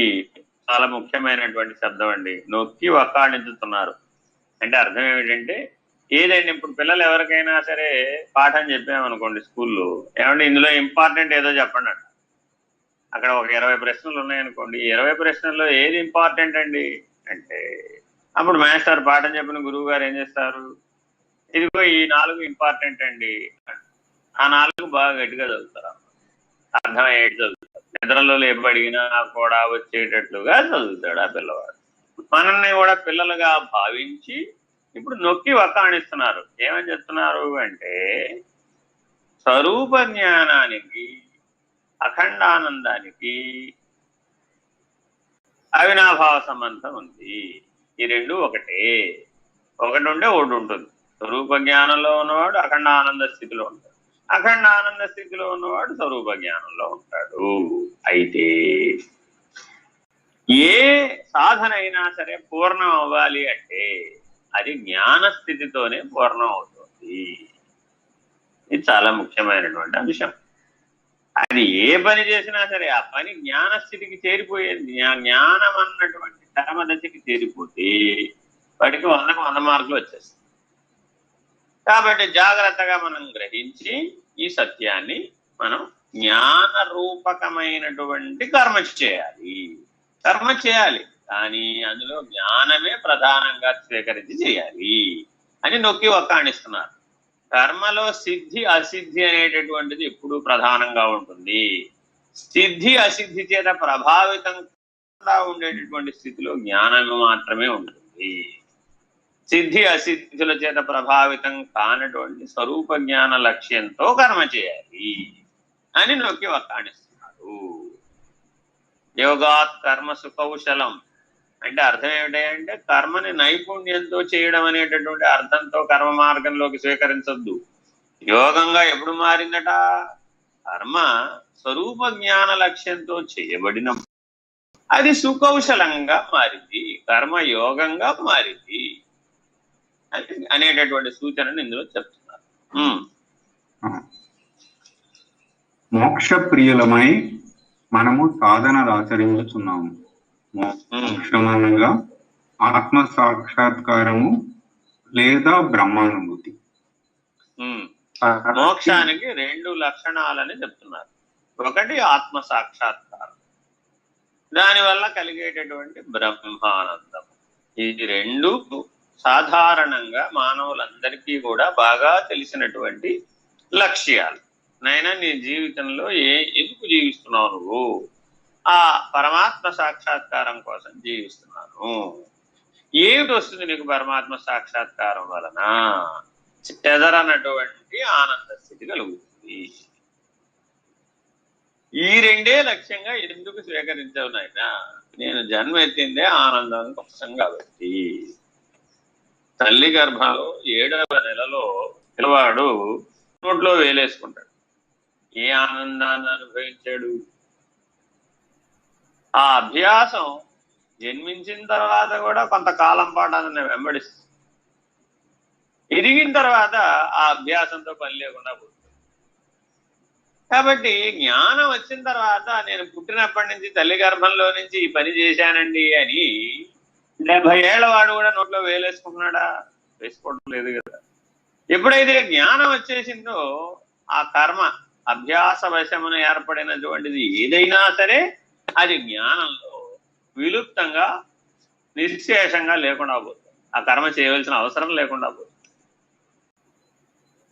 చాలా ముఖ్యమైనటువంటి శబ్దం అండి. నొక్కి వక్కాణించుతున్నారు అంటే అర్థం ఏమిటంటే, ఏదండి ఇప్పుడు పిల్లలు ఎవరికైనా సరే పాఠం చెప్పామనుకోండి స్కూల్లో, ఏమంటే ఇందులో ఇంపార్టెంట్ ఏదో చెప్పండి అంట. అక్కడ ఒక 20 ప్రశ్నలు ఉన్నాయనుకోండి, 20 ప్రశ్నల్లో ఏది ఇంపార్టెంట్ అండి అంటే, అప్పుడు మాస్టర్ పాఠం చెప్పిన గురువు గారు ఏం చేస్తారు? ఇదిగో ఈ 4 ఇంపార్టెంట్ అండి, ఆ 4 బాగా గట్టిగా చదువుతారు, అర్థమయ్యేటి చదువుతారు. నిద్రలో లేపడిగినా కూడా వచ్చేటట్లుగా చదువుతాడు ఆ పిల్లవాడు. మనల్ని కూడా పిల్లలుగా భావించి ఇప్పుడు నొక్కి వక్కాణిస్తున్నారు. ఏమని చెప్తున్నారు అంటే స్వరూప జ్ఞానానికి అఖండానందానికి అవినాభావ సంబంధం ఉంది. ఈ రెండు ఒకటే. ఒకటి ఉంటే ఒకటి ఉంటుంది. స్వరూప జ్ఞానంలో ఉన్నవాడు అఖండ ఆనంద స్థితిలో ఉంటాడు, అఖండ ఆనంద స్థితిలో ఉన్నవాడు స్వరూప జ్ఞానంలో ఉంటాడు. అయితే ఏ సాధన అయినా సరే పూర్ణం అవ్వాలి అంటే అది జ్ఞాన స్థితితోనే పూర్ణం అవుతుంది. ఇది చాలా ముఖ్యమైనటువంటి అంశం. అది ఏ పని చేసినా సరే ఆ పని జ్ఞాన స్థితికి చేరిపోయేది. జ్ఞానం అన్నటువంటి కర్మ దశకి చేరిపోతే వాటికి 100కు 100 మార్కులు వచ్చేస్తాయి. కాబట్టి జాగ్రత్తగా మనం గ్రహించి ఈ సత్యాన్ని మనం జ్ఞాన రూపకమైనటువంటి కర్మ చేయాలి. కానీ అందులో జ్ఞానమే ప్రధానంగా స్వీకరించి చేయాలి అని నొక్కి వక్కాణిస్తున్నారు. కర్మలో సిద్ధి అసిద్ధి అనేటటువంటిది ఎప్పుడూ ప్రధానంగా ఉంటుంది. సిద్ధి అసిద్ధి చేత ప్రభావితంగా ఉండేటటువంటి స్థితిలో జ్ఞానము మాత్రమే ఉంటుంది. సిద్ధి అసిద్ధుల చేత ప్రభావితం కానటువంటి స్వరూప జ్ఞాన లక్ష్యంతో కర్మ చేయాలి అని నొక్కి వక్కాణిస్తున్నారు. యోగాత్ కర్మసు కౌశలం అంటే అర్థం ఏమిటంటే కర్మని నైపుణ్యంతో చేయడం అనేటటువంటి అర్థంతో కర్మ మార్గంలోకి స్వీకరించొద్దు. యోగంగా ఎప్పుడు మారిందట? కర్మ స్వరూప జ్ఞాన లక్ష్యంతో చేయబడిన అది సుకౌశలంగా మారింది, కర్మ యోగంగా మారింది అనేటటువంటి సూచనను ఇందులో చెప్తున్నారు. మోక్ష ప్రియులమై మనము సాధనలు ఆచరించుతున్నాము. మోక్షమనగా ఆత్మ సాక్షాత్కారము లేదా బ్రహ్మానుభూతి. మోక్షానికి 2 లక్షణాలని చెప్తున్నారు. ఒకటి ఆత్మ సాక్షాత్కారం, దానివల్ల కలిగేటటువంటి బ్రహ్మానందం. ఈ 2 సాధారణంగా మానవులందరికీ కూడా బాగా తెలిసినటువంటి లక్ష్యాలు. నైనా నీ జీవితంలో ఎందుకు జీవిస్తున్నావు? నువ్వు ఆ పరమాత్మ సాక్షాత్కారం కోసం జీవిస్తున్నాను. ఏమిటి వస్తుంది నీకు పరమాత్మ సాక్షాత్కారం వలన? చెదరనటువంటి ఆనంద స్థితి కలుగుతుంది. ఈ 2 లక్ష్యంగా ఎందుకు స్వీకరించవు నాయనా? నేను జన్మ ఎత్తిందే ఆనందం కోసం కాబట్టి. తల్లి గర్భంలో 7వ నెలలో పిల్లవాడు నోట్లో వేలేసుకుంటాడు. ఏ ఆనందాన్ని అనుభవించాడు? ఆ అభ్యాసం జన్మించిన తర్వాత కూడా కొంతకాలం పాటు అతన్ని వెంబడిస్తుంది. ఎదిగిన తర్వాత ఆ అభ్యాసంతో పని లేకుండా పోతుంది. కాబట్టి జ్ఞానం వచ్చిన తర్వాత నేను పుట్టినప్పటి నుంచి తల్లి గర్భంలో నుంచి ఈ పని చేశానండి అని 70 ఏళ్ల వాడు కూడా నోట్లో వేలేసుకుంటున్నాడా? వేసుకోవడం లేదు కదా. ఎప్పుడైతే జ్ఞానం వచ్చేసిందో ఆ కర్మ అభ్యాస వశమున ఏర్పడినటువంటిది ఏదైనా సరే అది జ్ఞానంలో విలుప్తంగా నిశ్శేషంగా లేకుండా పోతుంది. ఆ కర్మ చేయవలసిన అవసరం లేకుండా పోతుంది.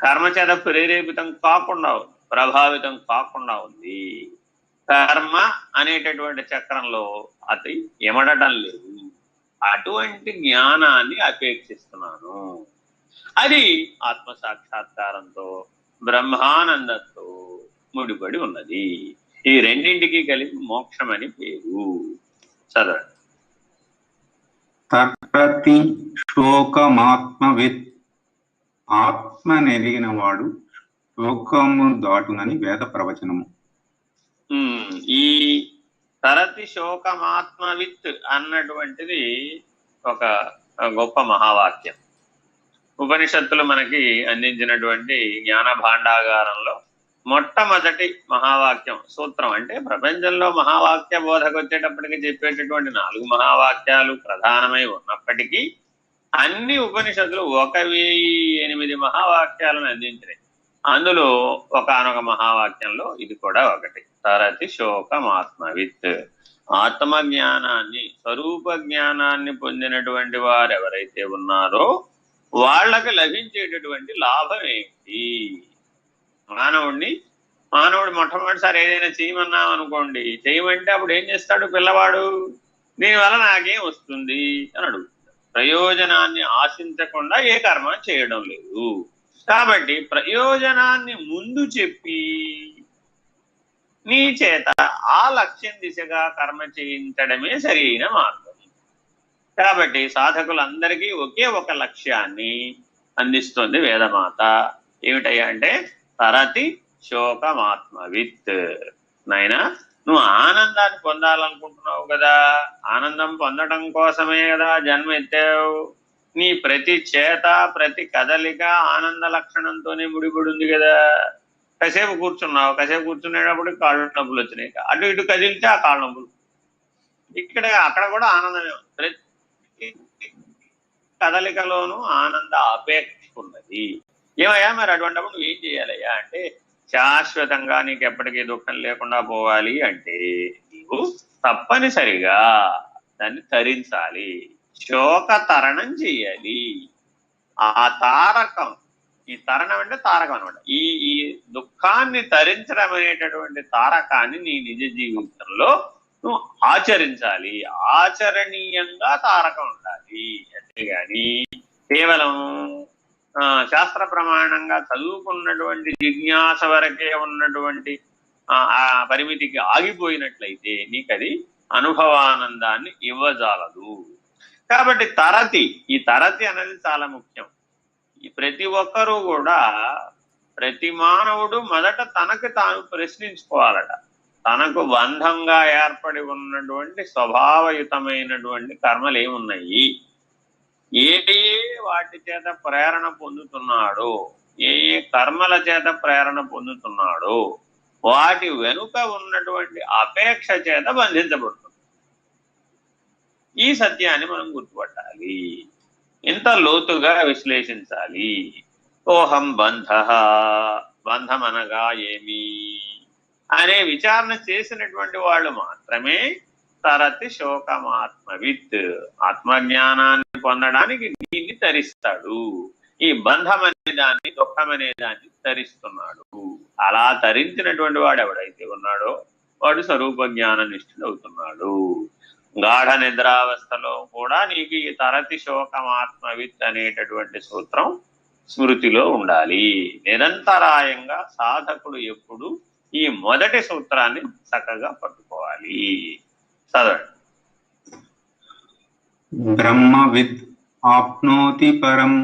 కర్మ చేత ప్రేరేపితం కాకుండా ప్రభావితం కాకుండా ఉంది. కర్మ అనేటటువంటి చక్రంలో అది ఎమడటం లేదు. అటువంటి జ్ఞానాన్ని అపేక్షిస్తున్నాను. అది ఆత్మ సాక్షాత్కారంతో బ్రహ్మానందంతో ముడిపడి ఉన్నది. ఈ రెండింటికి కలిపి మోక్షం అని పేరు. చదవండి. తర్పతి శోకమాత్మవిత్, ఆత్మ నెరిగిన వాడు శోకము దాటునని వేద ప్రవచనము. ఈ తరతి శోకమాత్మవిత్ అన్నటువంటిది ఒక గొప్ప మహావాక్యం. ఉపనిషత్తులు మనకి అందించినటువంటి జ్ఞాన భాండాగారంలో మొట్టమొదటి మహావాక్యం సూత్రం. అంటే ప్రపంచంలో మహావాక్య బోధకు వచ్చేటప్పటికి చెప్పేటటువంటి 4 మహావాక్యాలు ప్రధానమై ఉన్నప్పటికీ అన్ని ఉపనిషత్తులు 1008 మహావాక్యాలను అందించినాయి. అందులో ఒకానొక మహావాక్యంలో ఇది కూడా ఒకటి. తరతి శోకమాత్మవిత్, ఆత్మజ్ఞానాన్ని స్వరూప జ్ఞానాన్ని పొందినటువంటి వారు ఎవరైతే ఉన్నారో వాళ్ళకి లభించేటటువంటి లాభం ఏంటి? మానవుణ్ణి మానవుడు మొట్టమొదటిసారి ఏదైనా చేయమన్నాం అనుకోండి, చేయమంటే అప్పుడు ఏం చేస్తాడు పిల్లవాడు? దీనివల్ల నాకేం వస్తుంది అని అడుగుతాడు. ప్రయోజనాన్ని ఆశించకుండా ఏ కర్మ చేయడం లేదు. కాబట్టి ప్రయోజనాన్ని ముందు చెప్పి నీ చేత ఆ లక్ష్యం దిశగా కర్మ చేయించడమే సరైన మార్గం. కాబట్టి సాధకులందరికీ ఒకే ఒక లక్ష్యాన్ని అందిస్తుంది వేదమాత. ఏమిటయ్యా అంటే తరతి శోకమాత్మవిత్. నాయనా, నువ్వు ఆనందాన్ని పొందాలనుకుంటున్నావు కదా, ఆనందం పొందడం కోసమే కదా జన్మ ఎత్తావు. నీ ప్రతి చేత ప్రతి కదలిక ఆనంద లక్షణంతోనే ముడిపడి ఉంది కదా. కాసేపు కూర్చున్నావు, కాసేపు కూర్చునేటప్పుడు కాళ్ళు నొప్పులు వచ్చినాయి, అటు ఇటు కదిలితే ఆ కాళ్ళ నొప్పులు. అక్కడ కూడా ఆనందమే. ప్రతి కదలికలోనూ ఆనంద అపేక్ష ఉన్నది. ఏమయ్యా మరి అటువంటిప్పుడు నువ్వు ఏం చేయాలయ్యా అంటే, శాశ్వతంగా నీకు ఎప్పటికీ దుఃఖం లేకుండా పోవాలి అంటే నీవు తప్పనిసరిగా దాన్ని తరించాలి, శోక తరణం చెయ్యాలి. ఆ తారకం, ఈ తరణం అంటే తారకం అనమాట. ఈ దుఃఖాన్ని తరించడం అనేటటువంటి తారకాన్ని నీ నిజ జీవితంలో నువ్వు ఆచరించాలి. ఆచరణీయంగా తారకం ఉండాలి. అంతేగాని కేవలం శాస్త్ర ప్రమాణంగా చదువుకున్నటువంటి జిజ్ఞాస వరకే ఉన్నటువంటి ఆ పరిమితికి ఆగిపోయినట్లయితే నీకు అది అనుభవానందాన్ని ఇవ్వజాలదు. కాబట్టి ఈ తరతి అనేది చాలా ముఖ్యం. ఈ ప్రతి ఒక్కరూ కూడా, ప్రతి మానవుడు మొదట తనకు తాను ప్రశ్నించుకోవాలట. తనకు బంధంగా ఏర్పడి ఉన్నటువంటి స్వభావయుతమైనటువంటి కర్మలు ఏమున్నాయి, ఏ వాటి చేత ప్రేరణ పొందుతున్నాడో, ఏ కర్మల చేత ప్రేరణ పొందుతున్నాడో వాటి వెనుక ఉన్నటువంటి అపేక్ష చేత బంధించబడుతుంది. ఈ సత్యాన్ని మనం గుర్తుపట్టాలి, ఇంత లోతుగా విశ్లేషించాలి. ఓహం బంధం అనగా ఏమి అనే విచారణ చేసినటువంటి వాళ్ళు మాత్రమే తరతి శోకమాత్మవిత్, ఆత్మజ్ఞానాన్ని పొందడానికి దీన్ని తరిస్తాడు. ఈ బంధం అనే దాన్ని, దుఃఖం అనే దాన్ని తరిస్తున్నాడు. అలా తరించినటువంటి వాడు ఎవడైతే ఉన్నాడో వాడు స్వరూప జ్ఞాన నిష్ఠుడు అవుతున్నాడు. గాఢ నిద్రావస్థలో కూడా నీకు ఈ తరతి శోకమాత్మవిత్ అనేటటువంటి సూత్రం స్మృతిలో ఉండాలి. నిరంతరాయంగా సాధకుడు ఎప్పుడు ఈ మొదటి సూత్రాన్ని చక్కగా పట్టుకోవాలి. చదవండి. బ్రహ్మవిద్ ఆప్నోతి పరం.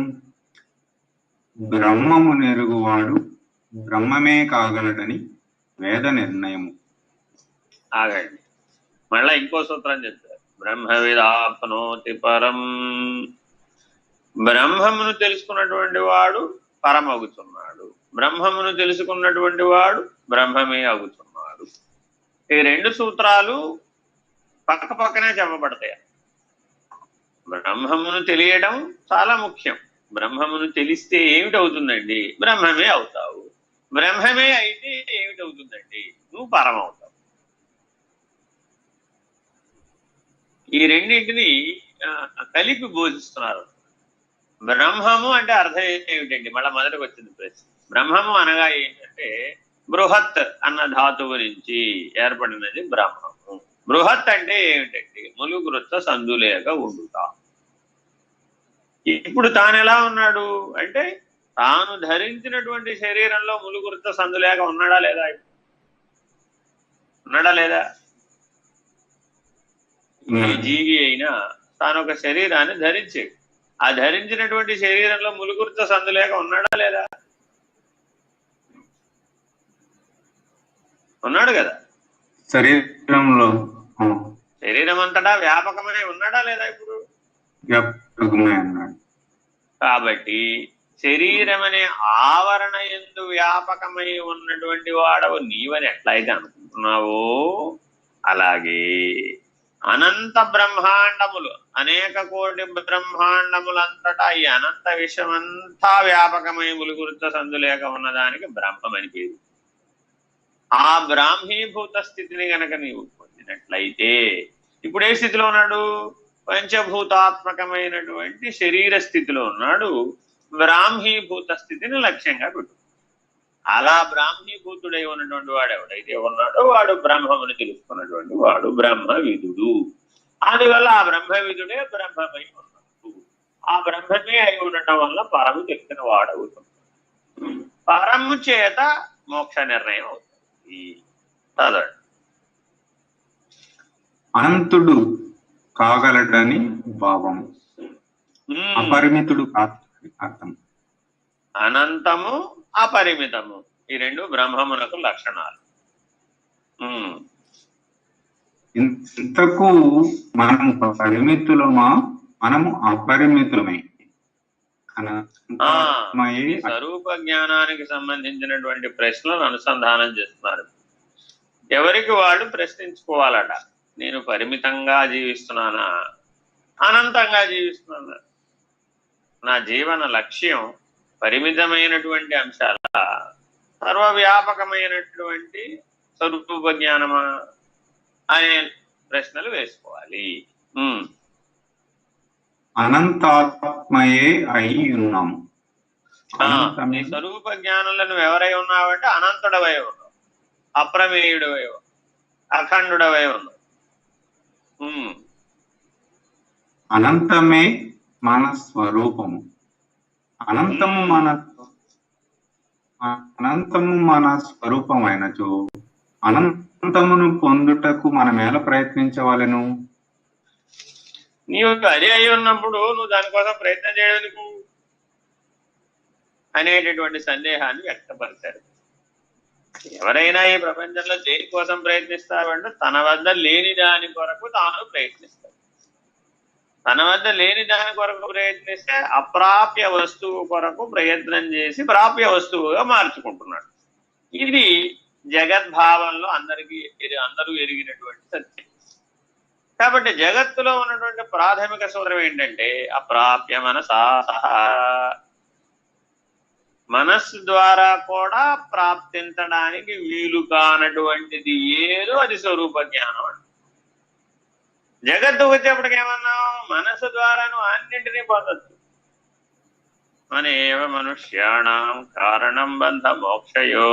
బ్రహ్మము నెరుగువాడు బ్రహ్మమే కాగలడని వేద నిర్ణయము. ఆగండి, మళ్ళా ఇంకో సూత్రం చెప్తారు. బ్రహ్మవిద్ ఆప్నోతి పరం. బ్రహ్మమును తెలుసుకున్నటువంటి వాడు పరమగుతున్నాడు, బ్రహ్మమును తెలుసుకున్నటువంటి వాడు బ్రహ్మమే అగుతున్నాడు. ఈ రెండు సూత్రాలు పక్క పక్కనే చెప్పబడతాయి. బ్రహ్మమును తెలియడం చాలా ముఖ్యం. బ్రహ్మమును తెలిస్తే ఏమిటవుతుందండి? బ్రహ్మమే అవుతావు. బ్రహ్మమే అయితే ఏమిటవుతుందండి? నువ్వు పరమవుతావు. ఈ రెండింటిని కలిపి బోధిస్తున్నారు. బ్రహ్మము అంటే అర్థం ఏమిటండి? మళ్ళీ మొదటికి వచ్చింది ప్రశ్న. బ్రహ్మము అనగా ఏంటంటే బృహత్ అన్న ధాతువు నుంచి ఏర్పడినది బ్రహ్మము. బృహత్ అంటే ఏమిటండి? ములుగురుత్త సందులేక ఉండుట. ఇప్పుడు తాను ఎలా ఉన్నాడు అంటే, తాను ధరించినటువంటి శరీరంలో ములుగురుత్త సందులేక ఉన్నాడా లేదా? ఉన్నాడా లేదా? ఏ జీవి అయినా తాను ఒక శరీరాన్ని ధరించాడు. ఆ ధరించినటువంటి శరీరంలో ములుగురుత్త సందులేక ఉన్నాడా లేదా? ఉన్నాడు కదా. శరీరంలో శరీరం అంతటా వ్యాపకమై ఉన్నాడా లేదా? ఇప్పుడు అన్నాడు. కాబట్టి శరీరం అనే ఆవరణ యందు వ్యాపకమై ఉన్నటువంటి వాడవు నీవని ఎట్లయితే అనుకుంటున్నావో, అలాగే అనంత బ్రహ్మాండములు, అనేక కోటి బ్రహ్మాండములంతటా ఈ అనంత విషయమంతా వ్యాపకమై ములుగురుత్త సందులేక ఉన్నదానికి బ్రహ్మమని పేరు. ఆ బ్రాహ్మీభూత స్థితిని గనక నీవు పొందినట్లయితే ఇప్పుడు ఏ స్థితిలో ఉన్నాడు? పంచభూతాత్మకమైనటువంటి శరీర స్థితిలో ఉన్నాడు. బ్రాహ్మీభూత స్థితిని లక్ష్యంగా పెట్టు. అలా బ్రాహ్మీభూతుడై ఉన్నటువంటి వాడు ఎవడైతే ఉన్నాడో వాడు బ్రహ్మమును తెలుసుకున్నటువంటి వాడు బ్రహ్మవిదుడు. అందువల్ల ఆ బ్రహ్మవిదుడే బ్రహ్మమై ఉన్నాడు. ఆ బ్రహ్మమే అయి ఉండటం వల్ల పరము తెలిసిన వాడవుతుంది. పరము చేత మోక్ష నిర్ణయం అవుతుంది. చదవండి. అనంతుడు కాగలడని భావం, అపరిమితుడు కాదని అర్థం. అనంతము అపరిమితము ఈ రెండు బ్రహ్మమునకు లక్షణాలు. ఇంతకు మనం పరిమితులమా, మనము అపరిమితులమే? స్వరూప జ్ఞానానికి సంబంధించినటువంటి ప్రశ్నలు అనుసంధానం చేస్తున్నారు. ఎవరికి వాళ్ళు ప్రశ్నించుకోవాలట. నేను పరిమితంగా జీవిస్తున్నానా, అనంతంగా జీవిస్తున్నానా? నా జీవన లక్ష్యం పరిమితమైనటువంటి అంశాల, సర్వవ్యాపకమైనటువంటి స్వరూప జ్ఞానమా అనే ప్రశ్నలు వేసుకోవాలి. అనంతాత్మయే అయి ఉన్నాము. నీ స్వరూప జ్ఞానంలో ఎవరై ఉన్నావంటే అనంతుడవై ఉన్నావు, అప్రమేయుడవై ఉన్నావు, అఖండుడవై ఉన్నావు. అనంతమే మన స్వరూపము. అనంతము మన స్వరూపమైనచో అనంతమును పొందుటకు మనం ఎలా ప్రయత్నించవలెను? నీవు అదే అయి ఉన్నప్పుడు నువ్వు దానికోసం ప్రయత్నం చేయడానికి అనేటటువంటి సందేహాన్ని వ్యక్తపరిచారు. ఎవరైనా ఈ ప్రపంచంలో దేనికోసం ప్రయత్నిస్తారంటే తన వద్ద లేని దాని కొరకు తాను ప్రయత్నిస్తాడు. తన వద్ద లేని దాని కొరకు ప్రయత్నిస్తే అప్రాప్య వస్తువు కొరకు ప్రయత్నం చేసి ప్రాప్య వస్తువుగా మార్చుకుంటున్నాడు. ఇది జగద్భావంలో అందరూ ఎరిగినటువంటి సత్యం. కాబట్టి జగత్తులో ఉన్నటువంటి ప్రాథమిక సూత్రం ఏంటంటే అప్రాప్య మనసా, మనస్సు ద్వారా కూడా ప్రాప్తించడానికి వీలు కానటువంటిది ఏదో అది స్వరూప జ్ఞానం అంట. జగత్తు వచ్చేప్పటికి ఏమన్నాం? మనస్సు ద్వారా నువ్వు అన్నింటినీ పొందొచ్చు. మనేవ మనుష్యాణం కారణం బంధ మోక్షయో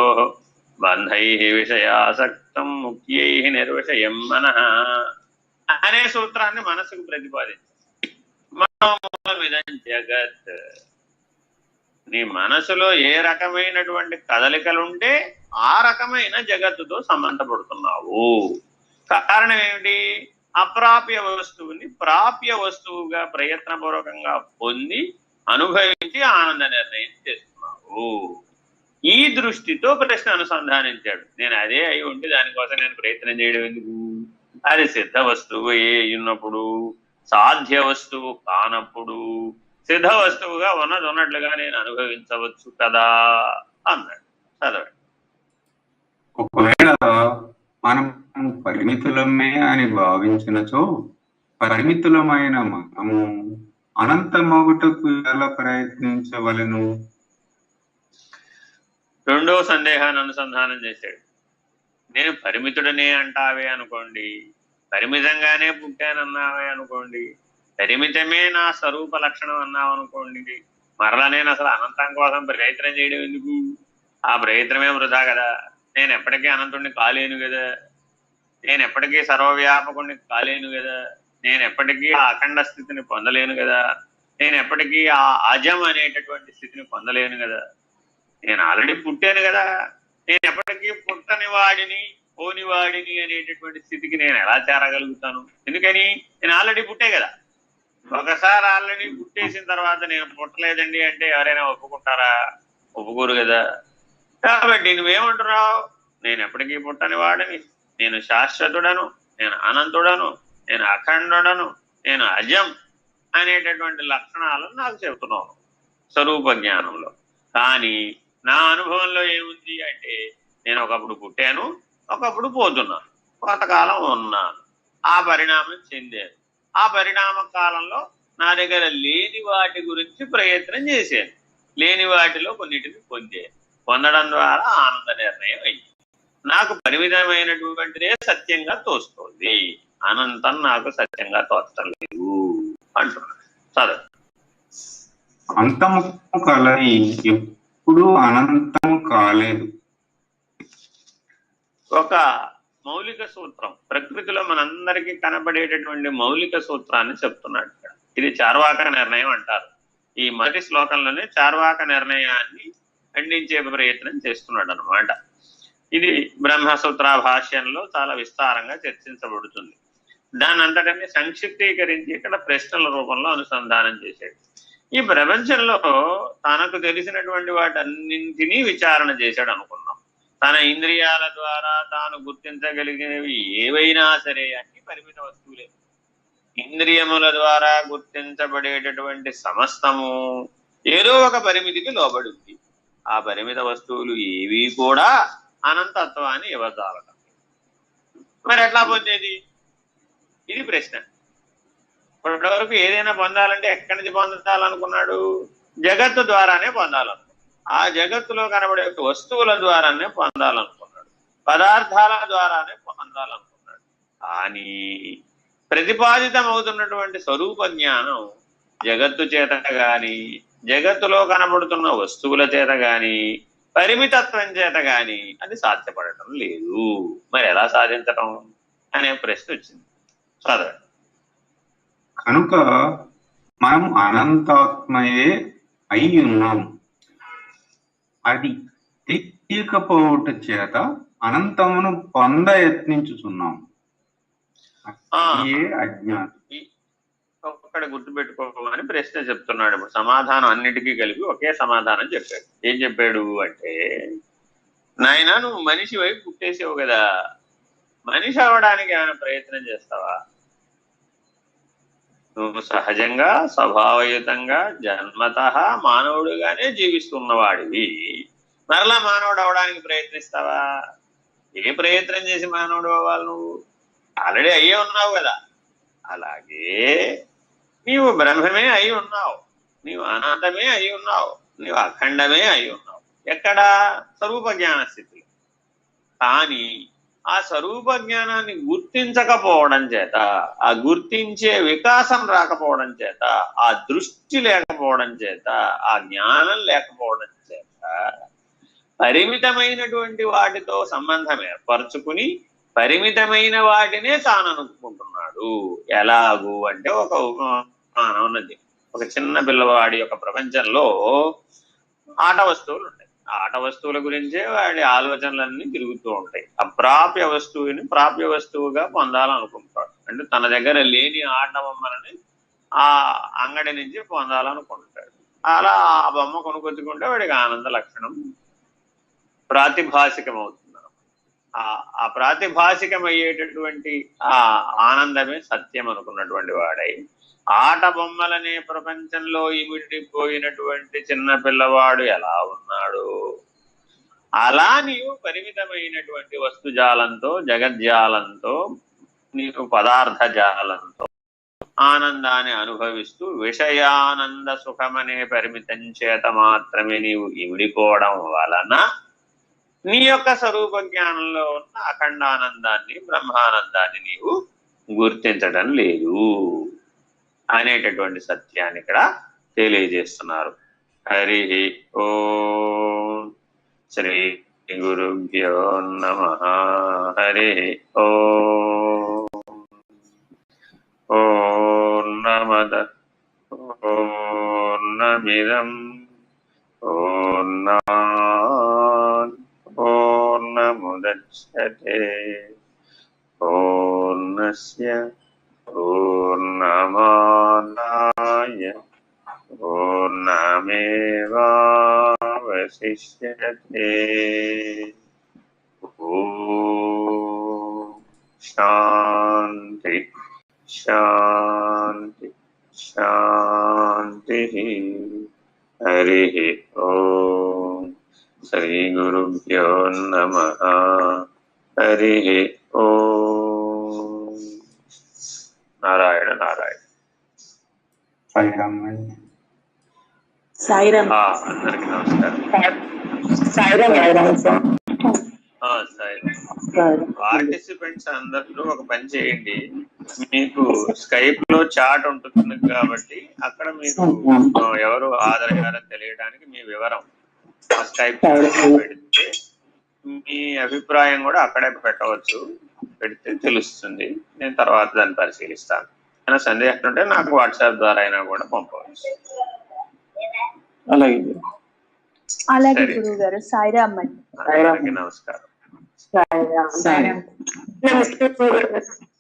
బంధై విషయాసక్తం ముఖ్యై నిర్విషయం మనః అనే సూత్రాన్ని మనసుకు ప్రతిపాదించారు. మనోమూలమిదం జగత్. నీ మనసులో ఏ రకమైనటువంటి కదలికలుంటే ఆ రకమైన జగత్తుతో సంబంధపడుతున్నావు. కారణం ఏమిటి? అప్రాప్య వస్తువుని ప్రాప్య వస్తువుగా ప్రయత్నపూర్వకంగా పొంది అనుభవించి ఆనంద నిర్ణయం చేస్తున్నావు. ఈ దృష్టితో ప్రశ్న అనుసంధానించాడు. నేను అదే అయి ఉంటే దానికోసం నేను ప్రయత్నం చేయడం ఎందుకు? అది సిద్ధ వస్తువు ఉన్నప్పుడు, సాధ్య వస్తువు కానప్పుడు సిద్ధ వస్తువుగా ఉన్నట్లుగా నేను అనుభవించవచ్చు కదా అన్నాడు. చదవండి. ఒకవేళ మనం పరిమితులమే అని భావించినచో పరిమితులమైన మనము అనంతమగుటకు ఎలా ప్రయత్నించవలెను? రెండో సందేహాన్ని అనుసంధానం చేశాడు. నేను పరిమితుడనే అంటావే అనుకోండి, పరిమితంగానే పుట్టానన్నావే అనుకోండి, పరిమితమే నా స్వరూప లక్షణం అన్నావు అనుకోండి, మరలా నేను అసలు అనంతం కోసం ప్రయత్నం చేయడం ఎందుకు? ఆ ప్రయత్నమే వృధా కదా. నేను ఎప్పటికీ అనంతుడిని కాలేను కదా, నేను ఎప్పటికీ సర్వవ్యాపకుడిని కాలేను కదా, నేను ఎప్పటికీ ఆ అఖండ స్థితిని పొందలేను కదా, నేను ఎప్పటికీ ఆ అజం అనేటటువంటి స్థితిని పొందలేను కదా. నేను ఆల్రెడీ పుట్టాను కదా, నేను ఎప్పటికీ పుట్టని వాడిని పోని వాడిని అనేటటువంటి స్థితికి నేను ఎలా చేరగలుగుతాను? ఎందుకని? నేను ఆల్రెడీ పుట్టే కదా. ఒకసారి ఆల్రెడీ పుట్టేసిన తర్వాత నేను పుట్టలేదండి అంటే ఎవరైనా ఒప్పుకుంటారా? ఒప్పుకోరు కదా. కాబట్టి నువ్వేమంటున్నావు? నేను ఎప్పటికీ పుట్టని వాడిని, నేను శాశ్వతుడను, నేను అనంతుడను, నేను అఖండుడను, నేను అజం అనేటటువంటి లక్షణాలను నాకు చెబుతున్నాను స్వరూప జ్ఞానంలో. కానీ నా అనుభవంలో ఏముంది అంటే నేను ఒకప్పుడు పుట్టాను, ఒకప్పుడు పోతున్నాను, కొంతకాలం ఉన్నాను, ఆ పరిణామం చెందాను. ఆ పరిణామ కాలంలో నా దగ్గర లేని వాటి గురించి ప్రయత్నం చేశాను, లేని వాటిలో కొన్నిటిని పొందాను. పొందడం ద్వారా ఆనంద నిర్ణయం అయింది. నాకు పరిమితమైనటువంటిదే సత్యంగా తోస్తుంది, అనంతం నాకు సత్యంగా తోచడం లేదు అంటున్నాడు. చదువు. అంతము కలయి ఎప్పుడు అనంతం కాలేదు. ఒక మౌలిక సూత్రం, ప్రకృతిలో మనందరికీ కనబడేటటువంటి మౌలిక సూత్రాన్ని చెప్తున్నాడు ఇక్కడ. ఇది చార్వాక నిర్ణయం అంటారు. ఈ మొదటి శ్లోకంలోనే చార్వాక నిర్ణయాన్ని ఖండించే ప్రయత్నం చేస్తున్నాడు అనమాట. ఇది బ్రహ్మసూత్ర భాష్యంలో చాలా విస్తారంగా చర్చించబడుతుంది. దాని అంతటనే సంక్షిప్తీకరించి ఇక్కడ ప్రశ్నల రూపంలో అనుసంధానం చేశాడు. ఈ ప్రపంచంలో తనకు తెలిసినటువంటి వాటన్నింటినీ విచారణ చేశాడు అనుకున్నాం. తన ఇంద్రియాల ద్వారా తాను గుర్తించగలిగినవి ఏవైనా సరే అన్ని పరిమిత వస్తువులే. ఇంద్రియముల ద్వారా గుర్తించబడేటటువంటి సమస్తము ఏదో ఒక పరిమితికి లోబడి ఉంది. ఆ పరిమిత వస్తువులు ఏవి కూడా అనంతత్వాన్ని ఇవ్వజాలట. మరి ఎట్లా పొందేది? ఇది ప్రశ్న. ఇప్పటివరకు ఏదైనా పొందాలంటే ఎక్కడి నుంచి పొందాలనుకున్నాడు? జగత్తు ద్వారానే పొందాలనుకున్నాడు. ఆ జగత్తులో కనబడే వస్తువుల ద్వారానే పొందాలనుకున్నాడు, పదార్థాల ద్వారానే పొందాలనుకున్నాడు. కానీ ప్రతిపాదితమవుతున్నటువంటి స్వరూప జ్ఞానం జగత్తు చేత గాని, జగత్తులో కనబడుతున్న వస్తువుల చేత గాని, పరిమితత్వం చేత గాని అది సాధ్యపడటం లేదు. మరి ఎలా సాధించటం అనే ప్రశ్న వచ్చింది. చదవండి. కనుక మనం అనంతాత్మయే అయి ఉన్నాం. అది తెలియకపోవట చేత అనంతమును యత్నించుతున్నాం. అజ్ఞానం. ఒక్కడ గుర్తుపెట్టుకోమని ప్రశ్న చెప్తున్నాడు. ఇప్పుడు సమాధానం అన్నిటికీ కలిపి ఒకే సమాధానం చెప్పాడు. ఏం చెప్పాడు అంటే, నాయన నువ్వు మనిషి వైపు పుట్టేసావు కదా, మనిషి అవ్వడానికి ఏమైనా ప్రయత్నం చేస్తావా? నువ్వు సహజంగా స్వభావయుతంగా జన్మతః మానవుడుగానే జీవిస్తున్నవాడివి. మరలా మానవుడు అవడానికి ప్రయత్నిస్తావా? ఏ ప్రయత్నం చేసి మానవుడు అవ్వాలి? నువ్వు ఆల్రెడీ అయ్యే ఉన్నావు కదా. అలాగే నీవు బ్రహ్మమే అయి ఉన్నావు, నీవు అనంతమే అయి ఉన్నావు, నీవు అఖండమే అయి ఉన్నావు. ఎక్కడా? స్వరూప జ్ఞాన స్థితిలో. కానీ ఆ స్వరూప జ్ఞానాన్ని గుర్తించకపోవడం చేత, ఆ గుర్తించే వికాసం రాకపోవడం చేత, ఆ దృష్టి లేకపోవడం చేత, ఆ జ్ఞానం లేకపోవడం చేత పరిమితమైనటువంటి వాటితో సంబంధం ఏర్పరచుకుని పరిమితమైన వాటినే తాను అనుకుంటున్నాడు. ఎలాగూ అంటే ఒక ఉపమానం ఉన్నది. ఒక చిన్న పిల్లవాడి యొక్క ప్రపంచంలో ఆట వస్తువులు ఉంటాయి. ఆట వస్తువుల గురించే వాడి ఆలోచనలన్నీ తిరుగుతూ ఉంటాయి. అప్రాప్య వస్తువుని ప్రాప్య వస్తువుగా పొందాలనుకుంటాడు. అంటే తన దగ్గర లేని ఆట బొమ్మలని ఆ అంగడి నుంచి పొందాలనుకుంటాడు. అలా ఆ బొమ్మ కొనుక్కొచ్చుకుంటే వాడికి ఆనంద లక్షణం ప్రాతిభాసికమవుతుంది. ఆ ప్రాతిభాసికమయ్యేటటువంటి ఆ ఆనందమే సత్యం అనుకున్నటువంటి వాడై ఆట బొమ్మలనే ప్రపంచంలో ఇమిడిపోయినటువంటి చిన్న పిల్లవాడు ఎలా ఉన్నాడు, అలా నీవు పరిమితమైనటువంటి వస్తుజాలంతో, జగజ్జాలంతో, నీకు పదార్థ జాలంతో ఆనందాన్ని అనుభవిస్తూ విషయానంద సుఖమనే పరిమితం చేత మాత్రమే నీవు ఇమిడిపోవడం వలన నీ యొక్క స్వరూప జ్ఞానంలో ఉన్న అఖండానందాన్ని, బ్రహ్మానందాన్ని నీవు గుర్తించడం లేదు అనేటటువంటి సత్యాన్ని ఇక్కడ తెలియజేస్తున్నారు. హరి ఓం శ్రీ గురుభ్యో నమః. హరి ఓం. పూర్ణమదః పూర్ణమిదం పూర్ణాత్ పూర్ణముదచ్యతే పూర్ణస్య పూర్ణమాదాయ పూర్ణమేవావశిష్యతే. ఓం శాంతి శాంతి శాంతి. హరి ఓం. శ్రీ గురుభ్యో నమః. హరి ఓం. నారాయణ నారాయణ. సాయిరామ్. అందరికి నమస్కారం. పార్టిసిపెంట్స్ అందరూ ఒక పని చేయండి. మీకు స్కైప్ లో చాట్ ఉంటుంది కాబట్టి అక్కడ మీకు ఎవరు హాజరయ్యారని తెలియడానికి మీ వివరం ఆ స్కైప్ పెడితే మీ అభిప్రాయం కూడా అక్కడే పెట్టవచ్చు, పెడితే తెలుస్తుంది. నేను తర్వాత దాన్ని పరిశీలిస్తాను. ఏమైనా సందేహం ఉంటే నాకు వాట్సాప్ ద్వారా అయినా కూడా పంపవచ్చు. అలాగే అలాగే సరే. గురువు గారు. సాయిరామ్ అండి. అందరికీ నమస్కారం. సాయిరామ్. నమస్తే గురుగారు.